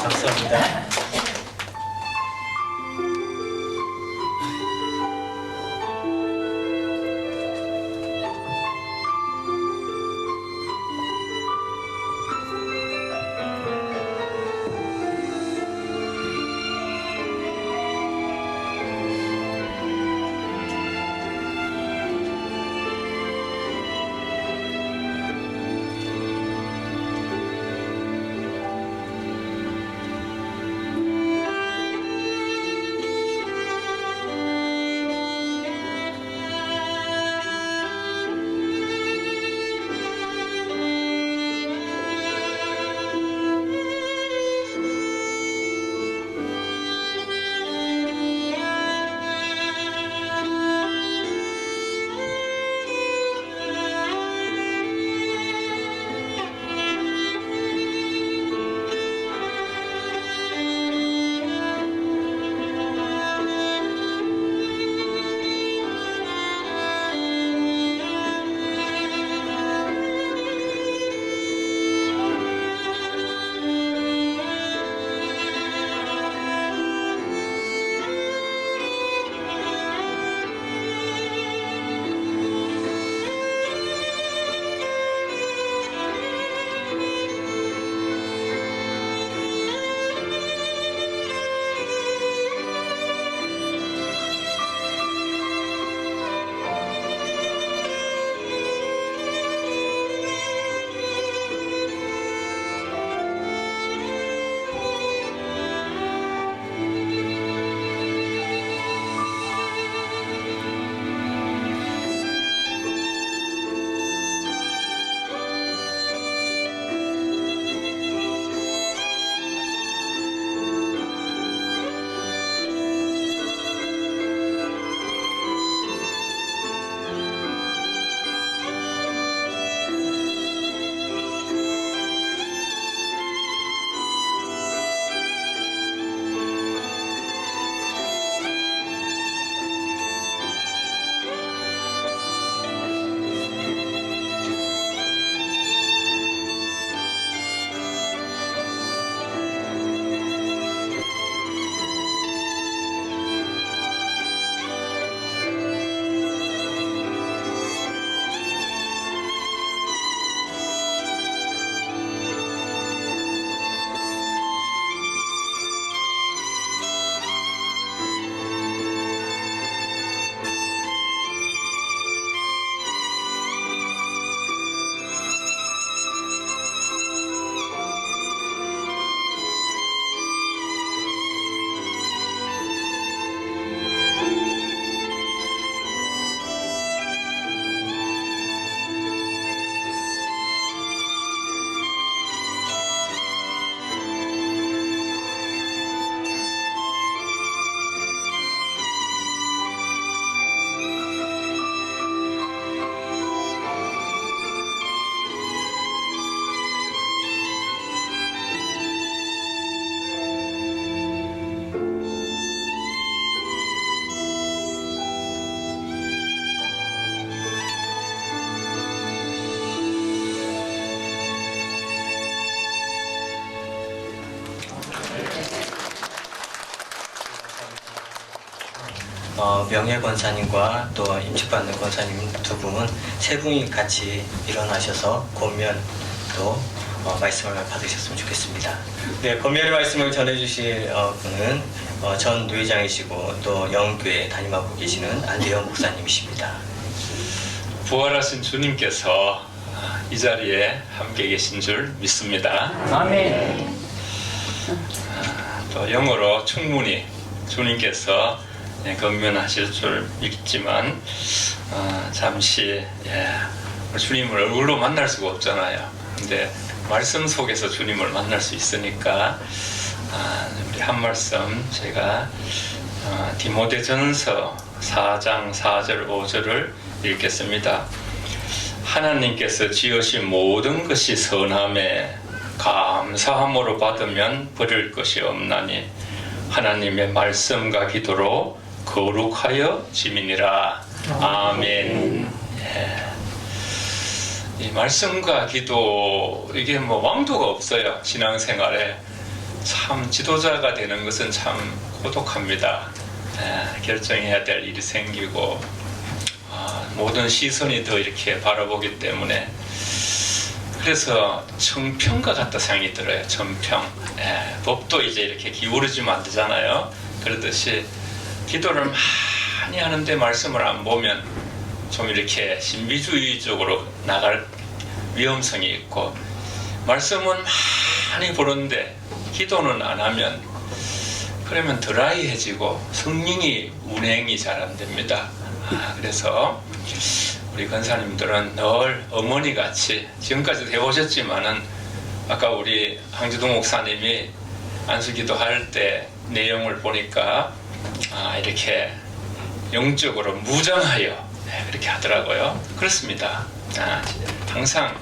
감사합니다. 명예 권사님과 또 임직받는 권사님 세 분이 같이 일어나셔서 권면 또 말씀을 받으셨으면 좋겠습니다. 네, 권면의 말씀을 전해주실 분은 전 노회장이시고 또 영교회 담임하고 계시는 안대현 목사님이십니다. 부활하신 주님께서 이 자리에 함께 계신 줄 믿습니다. 아멘. 또 영어로 충분히 주님께서 권면하실 줄 믿지만 잠시 주님을 얼굴로 만날 수가 없잖아요. 근데 말씀 속에서 주님을 만날 수 있으니까 우리 한 말씀 제가 디모데전서 4장 4절 5절을 읽겠습니다. 하나님께서 지으신 모든 것이 선함에 감사함으로 받으면 버릴 것이 없나니 하나님의 말씀과 기도로 거룩하여 지민이라. 아멘. 이 말씀과 기도, 이게 뭐 왕도가 없어요. 신앙생활에 참 지도자가 되는 것은 참 고독합니다. 결정해야 될 일이 생기고 모든 시선이 더 이렇게 바라보기 때문에, 그래서 정평과 같다 생각이 들어요. 정평. 법도 이제 이렇게 기울어지면 안 되잖아요. 그러듯이 기도를 많이 하는데 말씀을 안 보면 좀 이렇게 신비주의적으로 나갈 위험성이 있고, 말씀은 많이 보는데 기도는 안 하면 그러면 드라이해지고 성령이 운행이 잘 안 됩니다. 그래서 우리 권사님들은 늘 어머니같이 지금까지도 해오셨지만은, 아까 우리 황주동 목사님이 안수기도 할 때 내용을 보니까 이렇게 영적으로 무장하여 그렇게 하더라고요. 그렇습니다. 항상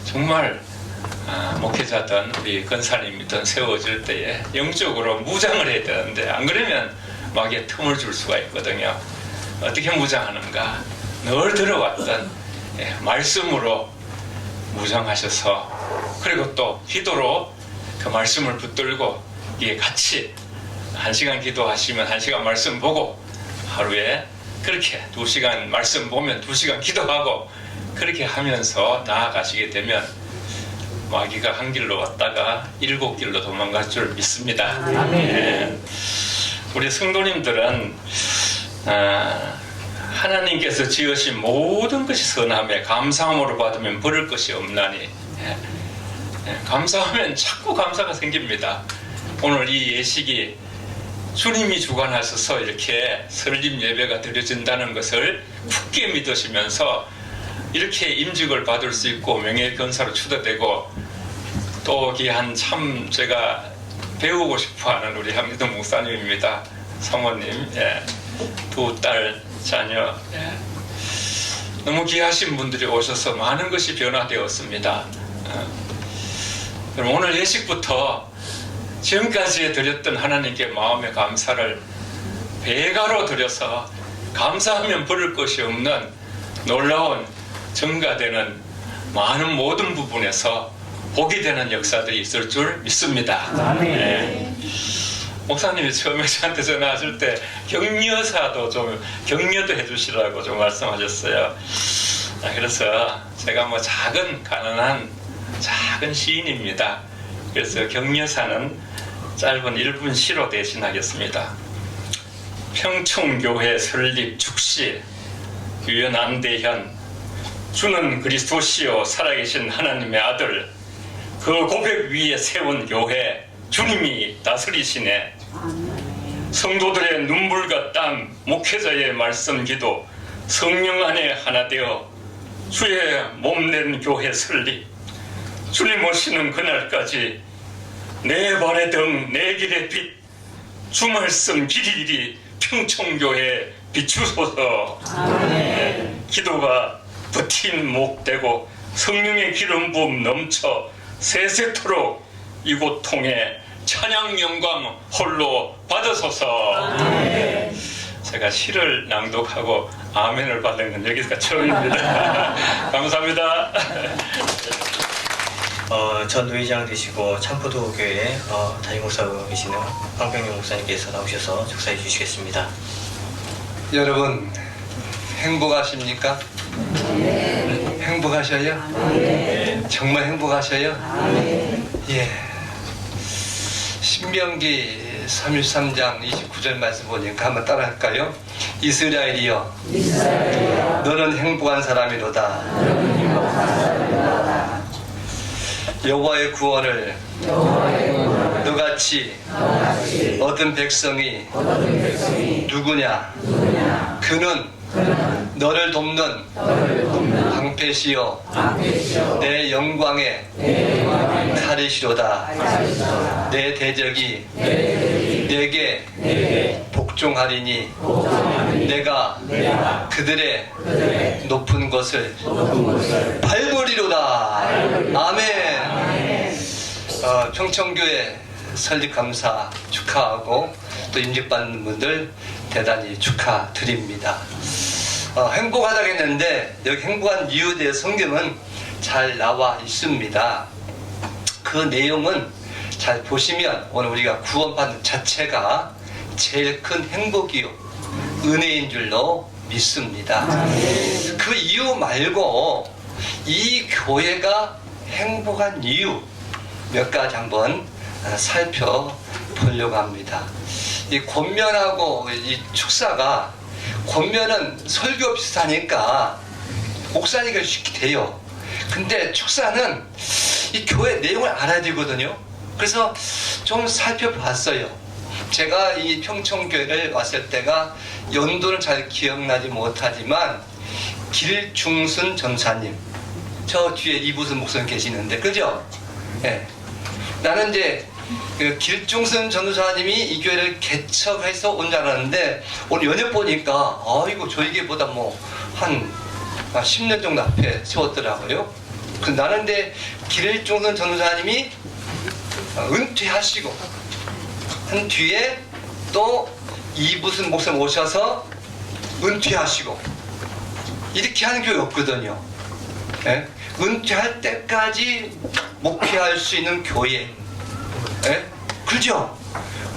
정말 목회자든 우리 권사님이든 세워질 때에 영적으로 무장을 해야 되는데, 안 그러면 마귀에 틈을 줄 수가 있거든요. 어떻게 무장하는가? 늘 들어왔던 말씀으로 무장하셔서, 그리고 또 기도로 그 말씀을 붙들고, 이게 같이 1시간 기도하시면 1시간 말씀 보고, 하루에 그렇게 2시간 말씀 보면 2시간 기도하고, 그렇게 하면서 나아가시게 되면 마귀가 한 길로 왔다가 7길로 도망갈 줄 믿습니다. 우리 성도님들은 하나님께서 지으신 모든 것이 선함에 감사함으로 받으면 버릴 것이 없나니, 감사하면 자꾸 감사가 생깁니다. 오늘 이 예식이 주님이 주관하셔서 이렇게 설립 예배가 드려진다는 것을 굳게 믿으시면서 이렇게 임직을 받을 수 있고 명예권사로 추대되고, 또 귀한 참 제가 배우고 싶어하는 우리 한기동 목사님입니다. 사모님, 2딸 자녀, 너무 귀하신 분들이 오셔서 많은 것이 변화되었습니다. 그럼 오늘 예식부터 지금까지 드렸던 하나님께 마음의 감사를 배가로 드려서 감사하면 버릴 것이 없는 놀라운 증가되는 많은 모든 부분에서 복이 되는 역사들이 있을 줄 믿습니다. 목사님이 처음에 저한테 전화하실 때 격려사도 좀 격려도 해주시라고 좀 말씀하셨어요. 그래서 제가 뭐 가난한 작은 시인입니다. 그래서 격려사는 짧은 1분 시로 대신하겠습니다. 평촌교회 설립 축시 유연 안대현, 주는 그리스도시요 살아계신 하나님의 아들, 그 고백 위에 세운 교회 주님이 다스리시네. 성도들의 눈물과 땀, 목회자의 말씀 기도, 성령 안에 하나 되어 주의 몸낸 교회 설립, 주님 오시는 그날까지 내 발의 등 내 길의 빛, 주 말씀 길이길이 평촌교회 비추소서. 기도가 버틴 목 되고 성령의 기름 부음 넘쳐 세세토록 이곳 통해 찬양 영광 홀로 받으소서. 제가 시를 낭독하고 아멘을 받는 건 여기가 처음입니다. 감사합니다. 전 노회장 되시고 참포도교회 담임목사이시는 황병용 목사님께서 나오셔서 축사해 주시겠습니다. 여러분 행복하십니까? 행복하셔요? 정말 행복하셔요? 예. 신명기 33장 29절 말씀 보니까 한번 따라할까요? 이스라엘이여 너는 행복한 사람이로다. 여호와의 구원을 너같이 얻은 백성이 누구냐? 그는 너를 돕는 방패시요 내 영광의 칼이시로다. 내 대적이 내게 복종하리니 내가 그들의 높은 것을 밟으리로다. 아멘. 평천교회 설립 감사 축하하고 또 임직받는 분들 대단히 축하드립니다. 행복하다고 했는데 여기 행복한 이유에 대해 성경은 잘 나와 있습니다. 그 내용은 잘 보시면 오늘 우리가 구원받는 자체가 제일 큰 행복이요 은혜인 줄로 믿습니다. 그 이유 말고 이 교회가 행복한 이유 몇 가지 한번 살펴보려고 합니다. 이 권면하고 이 축사가 권면은 설교 비슷하니까 목사니까 쉽게 돼요. 근데 축사는 이 교회 내용을 알아야 되거든요. 그래서 좀 살펴봤어요. 제가 이 평촌교회를 왔을 때가 연도는 잘 기억나지 못하지만 길중순 전사님 저 뒤에 이부순 목사님 계시는데 그죠? 네. 나는 이제 그 길중순 전도사님이 이 교회를 개척해서 온 줄 알았는데 오늘 연휴 보니까 아이고 저희 교회보다 뭐 한 10년 정도 앞에 세웠더라고요. 그 나는 근데 길중순 전도사님이 은퇴하시고 한 뒤에 또 이부순 목사님 오셔서 은퇴하시고 이렇게 하는 교회였거든요. 예? 은퇴할 때까지 목회할 수 있는 교회. 예? 그죠?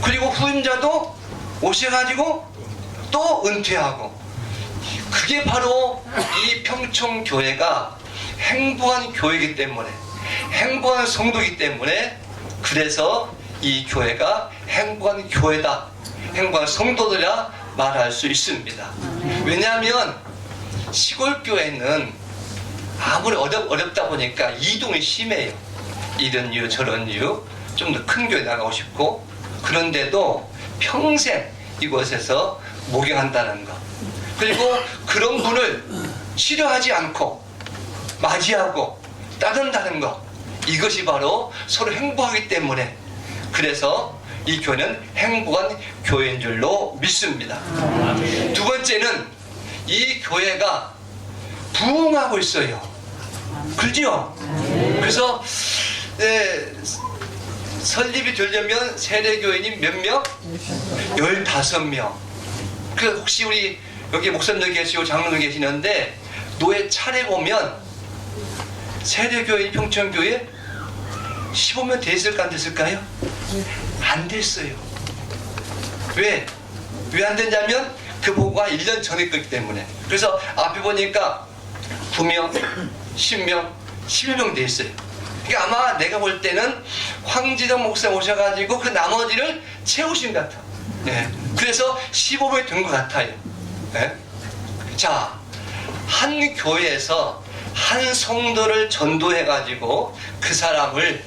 그리고 후임자도 오셔가지고 또 은퇴하고 그게 바로 이 평촌교회가 행복한 교회이기 때문에 행복한 성도이기 때문에 그래서 이 교회가 행복한 교회다 행복한 성도들이라 말할 수 있습니다. 왜냐하면 시골 교회는 아무리 어렵다 보니까 이동이 심해요. 이런 이유 저런 이유 좀 더 큰 교회 나가고 싶고 그런데도 평생 이곳에서 목양한다는 것 그리고 그런 분을 싫어하지 않고 맞이하고 따른다는 것 이것이 바로 서로 행복하기 때문에 그래서 이 교회는 행복한 교회인 줄로 믿습니다. 두 번째는 이 교회가 부흥하고 있어요. 그렇죠? 그래서 설립이 되려면 세례교인이 몇 명? 15명. 그 혹시 우리 여기 목사님들 계시고 장로들 계시는데 노예 차례 보면 세례교인 평촌교회 15명 됐을까 안 됐을까요? 안 됐어요. 왜? 왜 안 됐냐면 그 보고가 1년 전에 거기 때문에. 그래서 앞에 보니까 9명, 10명, 11명 돼 있어요. 그러니까 아마 내가 볼 때는 황지덕 목사 오셔가지고 그 나머지를 채우신 것 같아. 네. 그래서 15명이 된 것 같아요. 네? 자, 한 교회에서 한 성도를 전도해가지고 그 사람을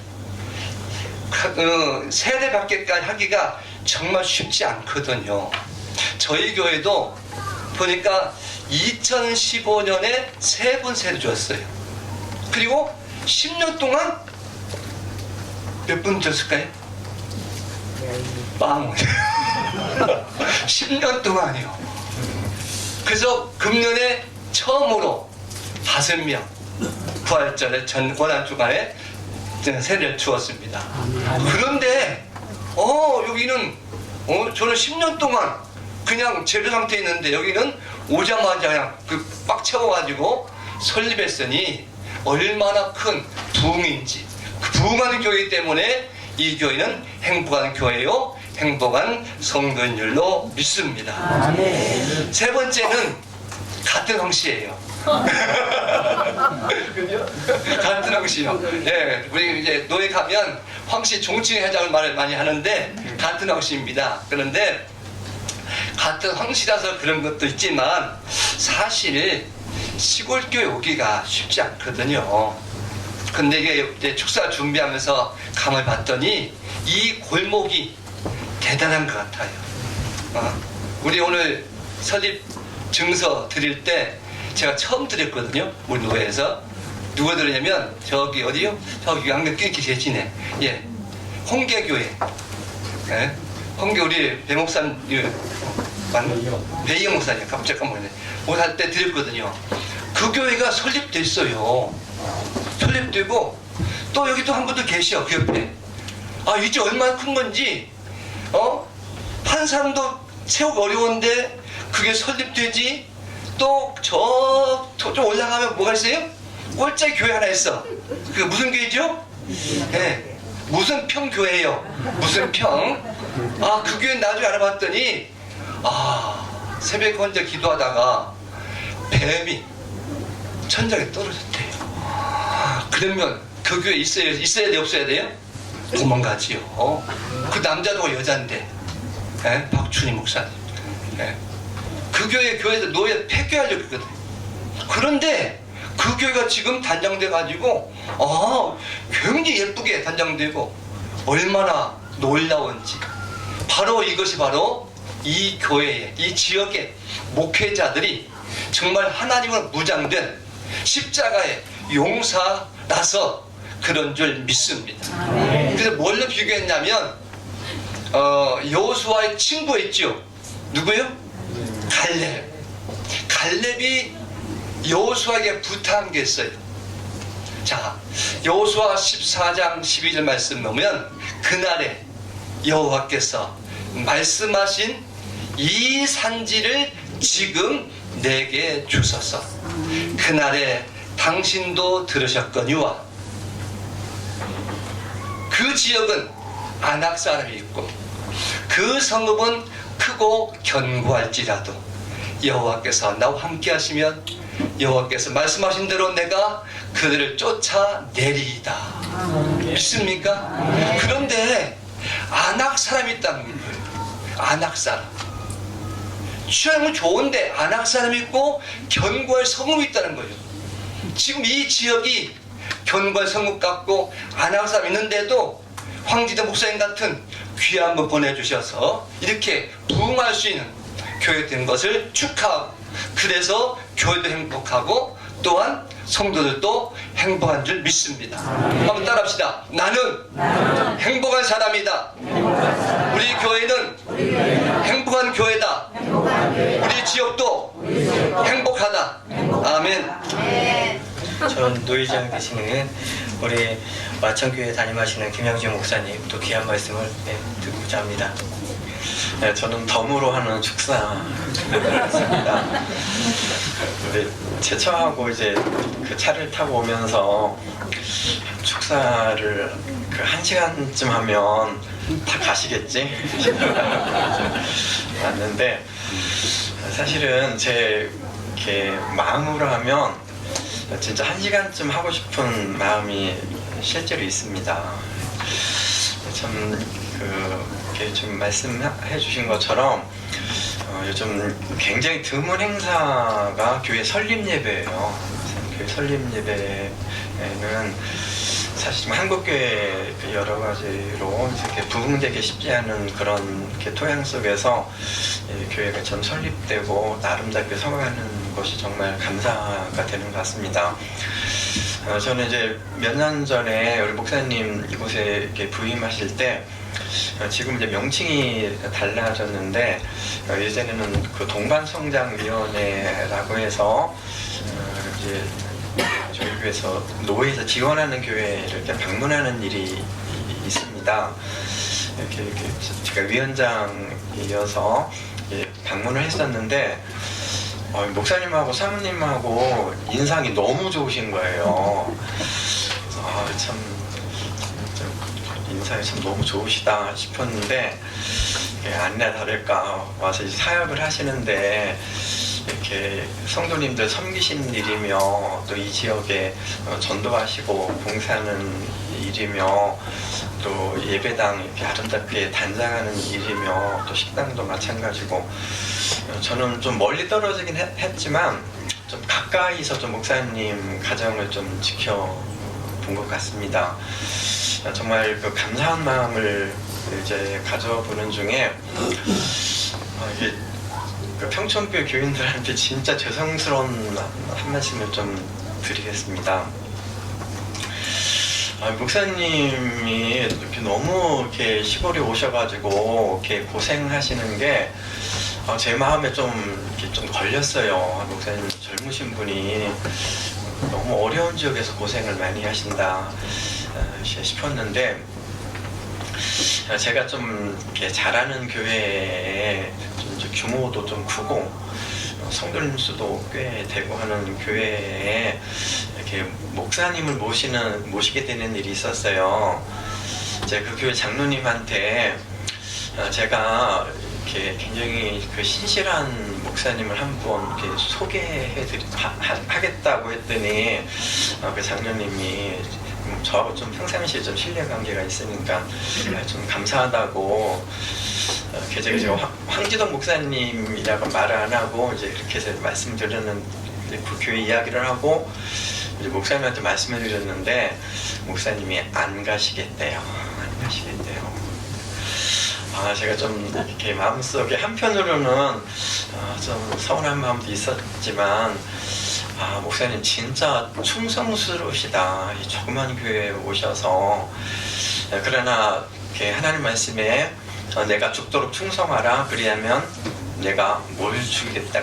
세례받기까지 하기가 정말 쉽지 않거든요. 저희 교회도 보니까 2015년에 3분 세례 줬어요. 그리고 10년 동안 몇 분 줬을까요? 빵. 10년 동안이요. 그래서 금년에 처음으로 5명 부활절에 전 고난 주간에 세례를 주었습니다. 그런데 여기는 저는 10년 동안 그냥 제로 상태에 있는데 여기는 오자마자 그냥 빡 채워가지고 설립했으니 얼마나 큰 부흥인지 그 부흥하는 교회이기 때문에 이 교회는 행복한 교회요 행복한 성도인 줄로 믿습니다. 세 번째는 같은 황씨예요. 그죠? 같은 황씨요. 예, 우리 이제 노예 가면 황씨 종친회장을 말을 많이 하는데 같은 황씨입니다. 그런데 같은 황씨라서 그런 것도 있지만 사실 시골교회 오기가 쉽지 않거든요. 근데 이게 이제 축사 준비하면서 감을 봤더니 이 골목이 대단한 것 같아요. 우리 오늘 설립 증서 드릴 때 제가 처음 드렸거든요. 우리 노예에서. 누가 드리냐면 저기 어디요? 저기 양면 이렇게 계시네. 예, 홍계교회. 예? 홍계 우리 배목사님 배이영 목사님 갑자기 까먹었네. 오늘 때 드렸거든요. 그 교회가 설립됐어요. 설립되고 또 여기 또 한 분도 계셔 그 옆에. 아 이제 얼마나 큰 건지 한 사람도 세우기 어려운데 그게 설립되지. 또 좀 올라가면 뭐가 있어요? 꼴짜기 교회 하나 있어. 그 무슨 교회죠? 네, 무슨 평 교회예요. 무슨 평. 아 그 교회 나중에 알아봤더니 새벽에 혼자 기도하다가 뱀이 천장에 떨어졌대요. 그러면 그 교회 있어야 돼 없어야 돼요? 도망가지요. 그 남자도 여잔데 박춘희 목사님. 그 교회에서 노예 폐교하려고 했거든. 그런데 그 교회가 지금 단장돼 가지고 굉장히 예쁘게 단장되고 얼마나 놀라운지. 바로 이것이 바로 이 교회의 이 지역의 목회자들이 정말 하나님으로 무장된 십자가의 용사라서 그런 줄 믿습니다. 그래서 뭘로 비교했냐면 여호수아의 친구 있죠. 누구요? 갈렙. 갈렙이 여호수아에게 부탁한 게 있어요. 자, 여호수아 14장 12절 말씀 보면 그날에 여호와께서 말씀하신 이 산지를 지금 내게 주소서. 그날에 당신도 들으셨거니와 그 지역은 아낙 사람이 있고 그 성읍은 크고 견고할지라도 여호와께서 나와 함께 하시면 여호와께서 말씀하신 대로 내가 그들을 쫓아내리이다. 믿습니까? 그런데 아낙 사람이 있다는 거예요. 아낙 사람. 취향은 좋은데 아낙 사람이 있고 견고할 성읍이 있다는 거예요. 지금 이 지역이 견고할 성읍 같고 아낙 사람이 있는데도 황지대 목사님 같은 귀한 분 보내주셔서 이렇게 부흥할 수 있는 교회 된 것을 축하하고, 그래서 교회도 행복하고 또한 성도들도 행복한 줄 믿습니다. 한번 따라합시다. 나는 행복한 사람이다. 우리 교회는 행복한 교회다. 우리 지역도 행복하다. 아멘. 전 노회장 되시는 우리 마천교회 담임하시는 김영진 목사님 또 귀한 말씀을 듣고자 합니다. 네, 저는 덤으로 하는 축사를 했습니다. 근데 제처하고 이제 그 차를 타고 오면서 축사를 그 1시간쯤 하면 다 가시겠지? 왔는데 사실은 제 이렇게 마음으로 하면 진짜 1시간쯤 하고 싶은 마음이 실제로 있습니다. 참 이렇게 좀 말씀해 주신 것처럼 요즘 굉장히 드문 행사가 교회 설립 예배예요. 교회 설립 예배는 사실 지금 한국교회 여러 가지로 이렇게 부흥되기 쉽지 않은 그런 이렇게 토양 속에서 교회가 전 설립되고 아름답게 서가는 것이 정말 감사가 되는 것 같습니다. 저는 이제 몇 년 전에 우리 목사님 이곳에 이렇게 부임하실 때 지금 이제 명칭이 달라졌는데 예전에는 그 동반성장위원회라고 해서 이제 저희 교회에서 노회에서 지원하는 교회를 이렇게 방문하는 일이 있습니다. 이렇게 제가 위원장이어서 방문을 했었는데 목사님하고 사모님하고 인상이 너무 좋으신 거예요. 참 인상이 참 너무 좋으시다 싶었는데 아니나 다를까 와서 이제 사역을 하시는데 이렇게 성도님들 섬기시는 일이며 또 이 지역에 전도하시고 봉사하는 일이며 또 예배당 이렇게 아름답게 단장하는 일이며 또 식당도 마찬가지고 저는 좀 멀리 떨어지긴 했지만 좀 가까이서 좀 목사님 가정을 좀 지켜본 것 같습니다. 정말 그 감사한 마음을 이제 가져보는 중에 이게 그 평촌교회 교인들한테 진짜 죄송스러운 한 말씀을 좀 드리겠습니다. 목사님이 이렇게 너무 이렇게 시골에 오셔가지고 이렇게 고생하시는 게 제 마음에 좀 이렇게 좀 걸렸어요. 목사님 젊으신 분이 너무 어려운 지역에서 고생을 많이 하신다 싶었는데 제가 좀 이렇게 잘하는 교회에 좀 규모도 좀 크고 성도님 수도 꽤 되고 하는 교회에 이렇게 목사님을 모시게 되는 일이 있었어요. 이제 그 교회 장로님한테 제가 이렇게 굉장히 그 신실한 목사님을 한번 이렇게 하겠다고 했더니 그 장로님이 저하고 좀 평상시에 좀 신뢰관계가 있으니까 좀 감사하다고 제가 황지동 목사님이라고 말을 안 하고 이제 이렇게 해서 말씀드렸는 그 교회 이야기를 하고 이제 목사님한테 말씀을 드렸는데 목사님이 안 가시겠대요. 안 가시겠대요. 제가 좀 이렇게 마음속에 한편으로는 좀 서운한 마음도 있었지만 목사님 진짜 충성스러우시다. 이 조그만 교회에 오셔서 그러나 이렇게 하나님 말씀에 내가 죽도록 충성하라. 그리하면 내가 뭘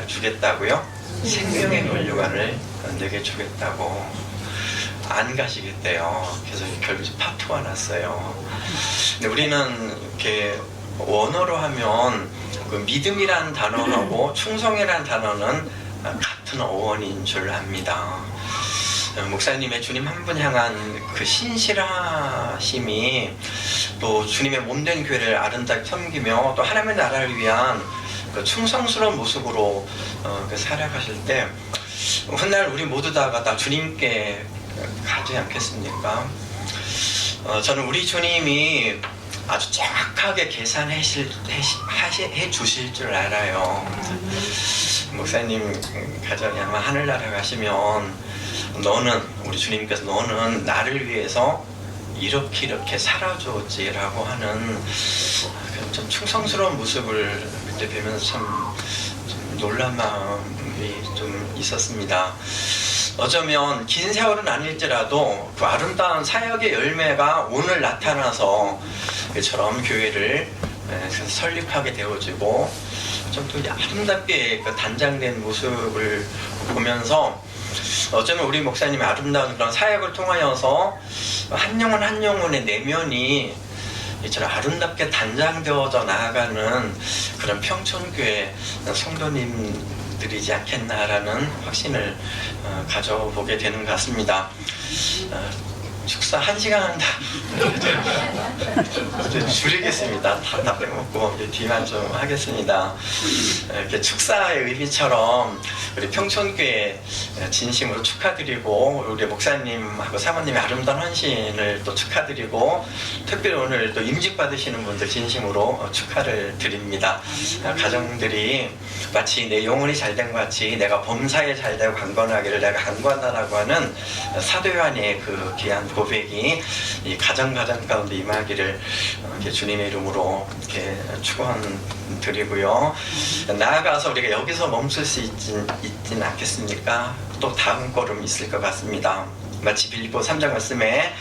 주겠다고요? 생명의 권류관을 내게 주겠다고. 안 가시겠대요. 그래서 결국 파토가 났어요. 근데 우리는 이렇게 원어로 하면 그 믿음이란 단어하고 충성이란 단어는 같은 어원인 줄 압니다. 목사님의 주님 한 분 향한 그 신실하심이 또 주님의 몸된 교회를 아름답게 섬기며 또 하나님의 나라를 위한 그 충성스러운 모습으로 살아가실 때 훗날 우리 모두 다가 주님께 가지 않겠습니까? 저는 우리 주님이 아주 정확하게 계산해 주실 줄 알아요. 목사님 가정이 아마 하늘나라 가시면 우리 주님께서 너는 나를 위해서 이렇게 살아줬지라고 하는 좀 충성스러운 모습을 그때 뵈면서 좀 놀란 마음이 좀 있었습니다. 어쩌면 긴 세월은 아닐지라도 그 아름다운 사역의 열매가 오늘 나타나서 이처럼 교회를 설립하게 되어지고 좀 또 아름답게 그 단장된 모습을 보면서 어쩌면 우리 목사님의 아름다운 그런 사역을 통하여서 한 영혼 한 영혼의 내면이 이처럼 아름답게 단장되어져 나아가는 그런 평촌교회 성도님들이지 않겠나라는 확신을 가져보게 되는 것 같습니다. 축사 1시간 줄이겠습니다. 다 빼먹고 뒤만 좀 하겠습니다. 이렇게 축사의 의미처럼 우리 평촌교회 진심으로 축하드리고 우리 목사님하고 사모님의 아름다운 헌신을 또 축하드리고 특별히 오늘 또 임직 받으시는 분들 진심으로 축하를 드립니다. 가정들이 마치 내 영혼이 잘된 것 같이 내가 범사에 잘되고 강건하기를 내가 강건하다고 하는 사도 요한의 그 귀한 고백이 이 가정 가운데 임하기를 이렇게 주님의 이름으로 이렇게 축원드리고요. 나아가서 우리가 여기서 멈출 수 있진 않겠습니까? 또 다음 걸음 있을 것 같습니다. 마치 빌립보 3장 말씀에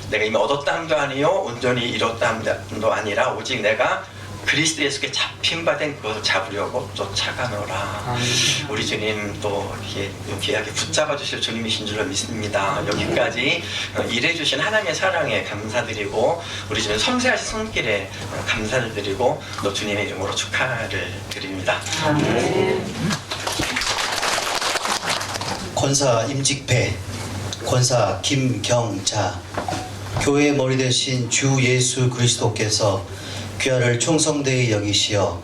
내가 이미 얻었다함도 아니요 온전히 이뤘다함도 아니라 오직 내가 그리스도 예수께 잡힌 바 된 그것을 잡으려고 쫓아가노라. 우리 주님 또 이렇게 귀하게 붙잡아 주실 주님이신 줄로 믿습니다. 여기까지 일해 주신 하나님의 사랑에 감사드리고 우리 주님 섬세하신 손길에 감사를 드리고 또 주님의 이름으로 축하를 드립니다. 권사 임직배, 권사 김경자, 교회의 머리 되신 주 예수 그리스도께서 귀하를 충성되이 여기시어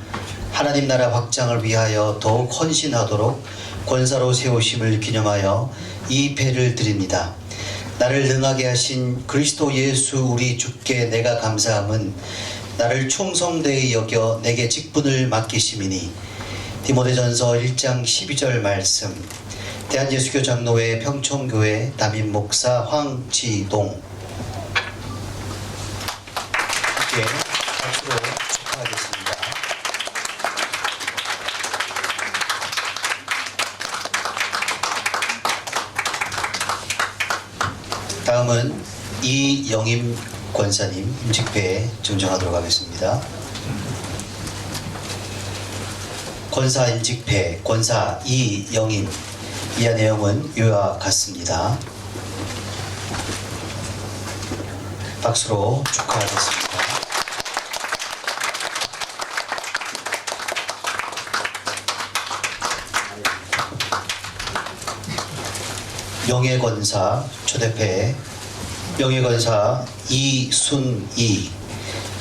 하나님 나라 확장을 위하여 더욱 헌신하도록 권사로 세우심을 기념하여 이 배를 드립니다. 나를 능하게 하신 그리스도 예수 우리 주께 내가 감사함은 나를 충성되이 여겨 내게 직분을 맡기심이니. 디모데전서 1장 12절 말씀. 대한예수교 장로회 평촌교회 담임 목사 황지동. 함께 박수로 축하하겠습니다. 다음은 이영임 권사님 임직배에 증정하도록 하겠습니다. 권사 임직배 권사 이영임. 이하 내용은 이와 같습니다. 박수로 축하하겠습니다. 명예권사 초대패 명예권사 이순이.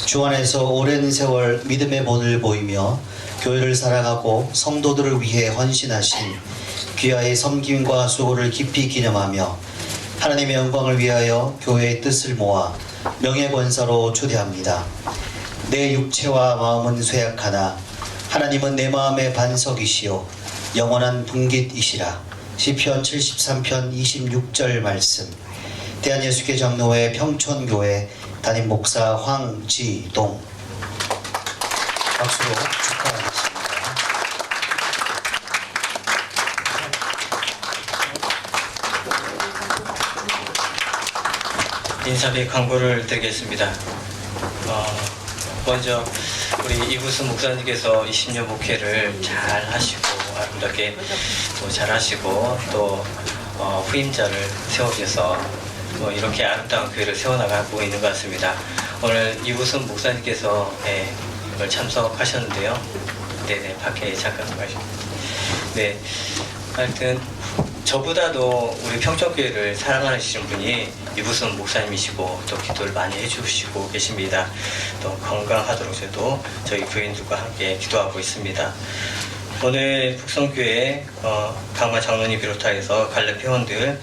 주 안에서 오랜 세월 믿음의 본을 보이며 교회를 사랑하고 성도들을 위해 헌신하신 귀하의 섬김과 수고를 깊이 기념하며 하나님의 영광을 위하여 교회의 뜻을 모아 명예권사로 초대합니다. 내 육체와 마음은 쇠약하나 하나님은 내 마음의 반석이시요 영원한 분깃이시라. 시편 73편 26절 말씀. 대한예수교 장로회 평촌교회 담임 목사 황지동. 박수로 축하하겠습니다. 인사비 광고를 드리겠습니다. 먼저 우리 이구순 목사님께서 20년 목회를 잘 하시고 아름답게 또 잘 하시고 또 후임자를 세우셔서 이렇게 아름다운 교회를 세워나가고 있는 것 같습니다. 오늘 이구순 목사님께서 이걸 참석하셨는데요. 네네, 밖에 잠깐 가시고. 네, 하여튼 저보다도 우리 평촌교회를 사랑하시는 분이 이구순 목사님이시고 또 기도를 많이 해주시고 계십니다. 또 건강하도록 저도 저희 교인들과 함께 기도하고 있습니다. 오늘 북성교회 강마 장로님 비롯하여서 관련 회원들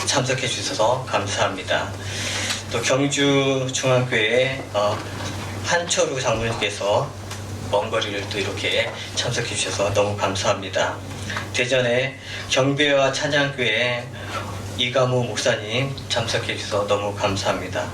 참석해 주셔서 감사합니다. 또 경주 중앙교회 한철우 장로님께서 먼 거리를 또 이렇게 참석해 주셔서 너무 감사합니다. 대전의 경배와 찬양교회 이가무 목사님 참석해 주셔서 너무 감사합니다.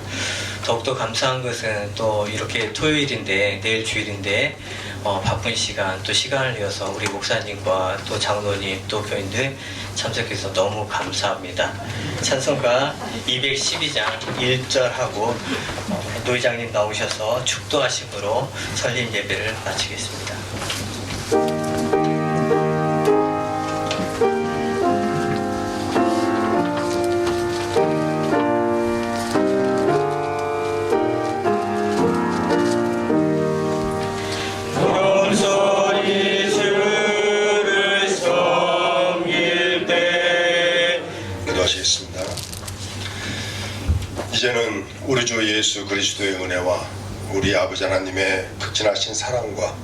더욱더 감사한 것은 또 이렇게 토요일인데 내일 주일인데 바쁜 시간 또 시간을 내어서 우리 목사님과 또 장로님 또 교인들 참석해서 너무 감사합니다. 찬송가 212장 1절하고 노회장님 나오셔서 축도하심으로 설립 예배를 마치겠습니다. 기도하시겠습니다. 이제는 우리 주 예수 그리스도의 은혜와 우리 아버지 하나님의 극진하신 사랑과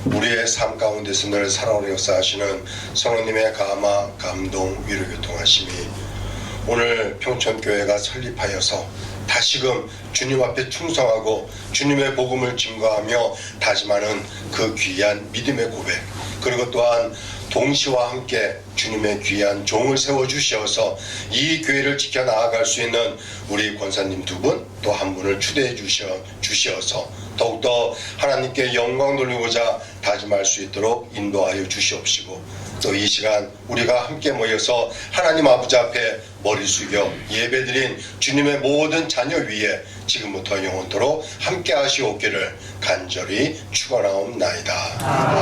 우리의 삶 가운데서 늘 살아오는 역사하시는 성령님의 감화, 감동, 위로 교통하심이 오늘 평촌교회가 설립하여서 다시금 주님 앞에 충성하고 주님의 복음을 증거하며 다짐하는 그 귀한 믿음의 고백, 그리고 또한 동시와 함께 주님의 귀한 종을 세워주셔서 이 교회를 지켜나아갈 수 있는 우리 권사님 두 분, 또 한 분을 추대해 주셔서 더욱더 하나님께 영광 돌리고자 다짐할 수 있도록 인도하여 주시옵시고, 또 이 시간 우리가 함께 모여서 하나님 아버지 앞에 머리 숙여 예배드린 주님의 모든 자녀 위에 지금부터 영원토록 함께 하시옵기를 간절히 축원하옵나이다.